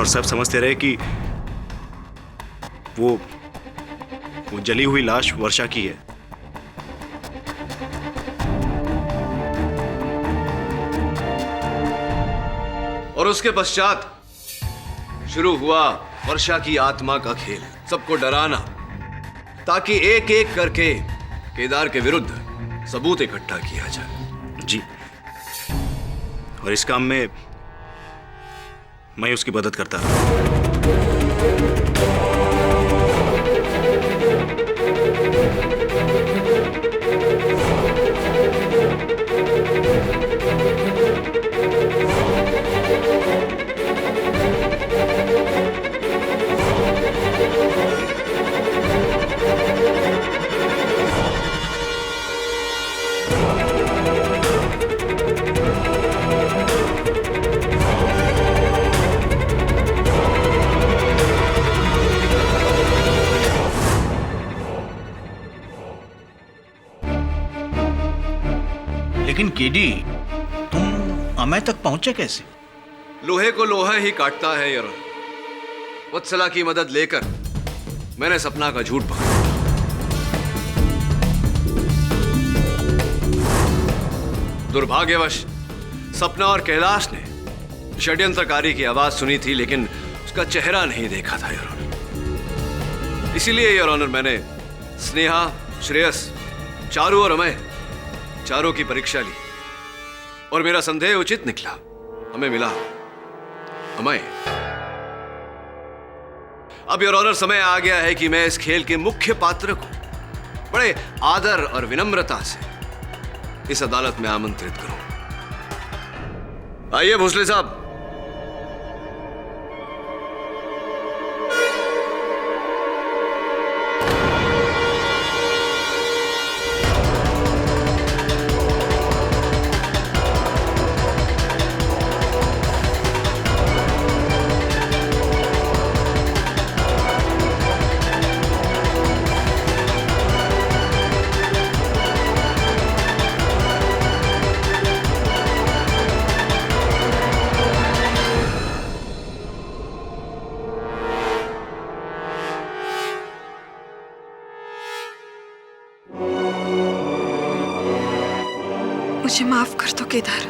सब समझते रहे कि वो जली हुई लाश वर्षा की है। और उसके पश्चात शुरू हुआ वर्षा की आत्मा का खेल, सबको डराना, ताकि एक एक करके केदार के विरुद्ध सबूत इकट्ठा किया जाए। जी, और इस काम में मैं उसकी मदद करता रहा। लेकिन केडी, तुम अमय तक पहुंचे कैसे? लोहे को लोहा ही काटता है यार। वत्सला की मदद लेकर मैंने सपना का झूठ पकड़ा। दुर्भाग्यवश सपना और कैलाश ने षड्यंत्रकारी की आवाज सुनी थी, लेकिन उसका चेहरा नहीं देखा था, योर ऑनर। इसीलिए योर ऑनर मैंने स्नेहा, श्रेयस, चारू और अमय चारों की परीक्षा ली और मेरा संदेह उचित निकला। हमें मिला अमय। अब योर ऑनर समय आ गया है कि मैं इस खेल के मुख्य पात्र को बड़े आदर और विनम्रता से इस अदालत में आमंत्रित करूं। आइए भोसले साहब। मुझे माफ कर दो केदार।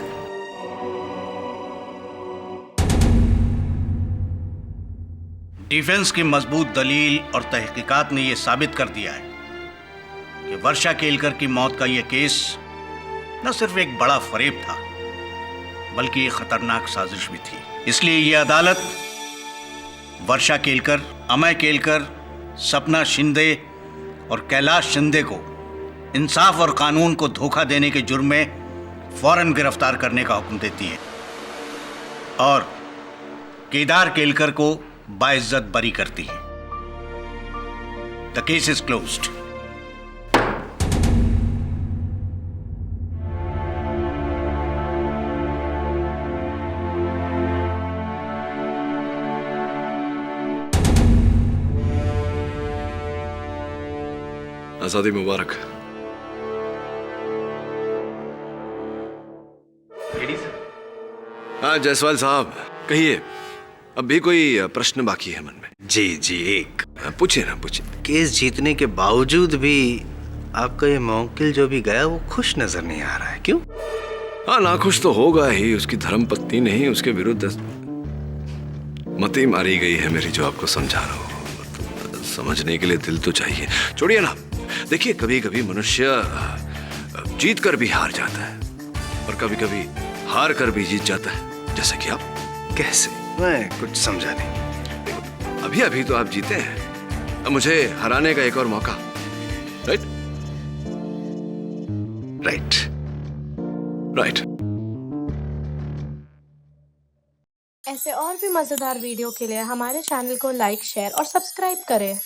डिफेंस की मजबूत दलील और तहकीकात ने यह साबित कर दिया है कि वर्षा केलकर की मौत का यह केस न सिर्फ एक बड़ा फरेब था बल्कि एक खतरनाक साजिश भी थी। इसलिए यह अदालत वर्षा केलकर, अमय केलकर, सपना शिंदे और कैलाश शिंदे को इंसाफ और कानून को धोखा देने के जुर्म में फौरन गिरफ्तार करने का हुक्म देती है और केदार केलकर को बाइज्जत बरी करती है। The case is closed. आजादी मुबारक। हाँ जायसवाल साहब, कहिए, अब भी कोई प्रश्न बाकी है मन में? जी जी, एक पूछिए ना, पूछिए। केस जीतने के बावजूद भी आपका ये मौकिल जो भी गया वो खुश नजर नहीं आ रहा है, क्यों? हाँ, नाखुश तो होगा ही। उसकी धर्मपत्नी ने ही उसके विरुद्ध मती मारी गई है मेरी, जो आपको समझा रहा हूँ। समझने के लिए दिल तो चाहिए। छोड़िए ना, देखिए कभी कभी मनुष्य जीत कर भी हार जाता है और कभी कभी हार कर भी जीत जाता है, जैसे कि आप। कैसे? मैं कुछ समझा नहीं। अभी अभी तो आप जीते हैं, अब मुझे हराने का एक और मौका। Right right right. ऐसे और भी मजेदार वीडियो के लिए हमारे चैनल को लाइक, शेयर और सब्सक्राइब करें।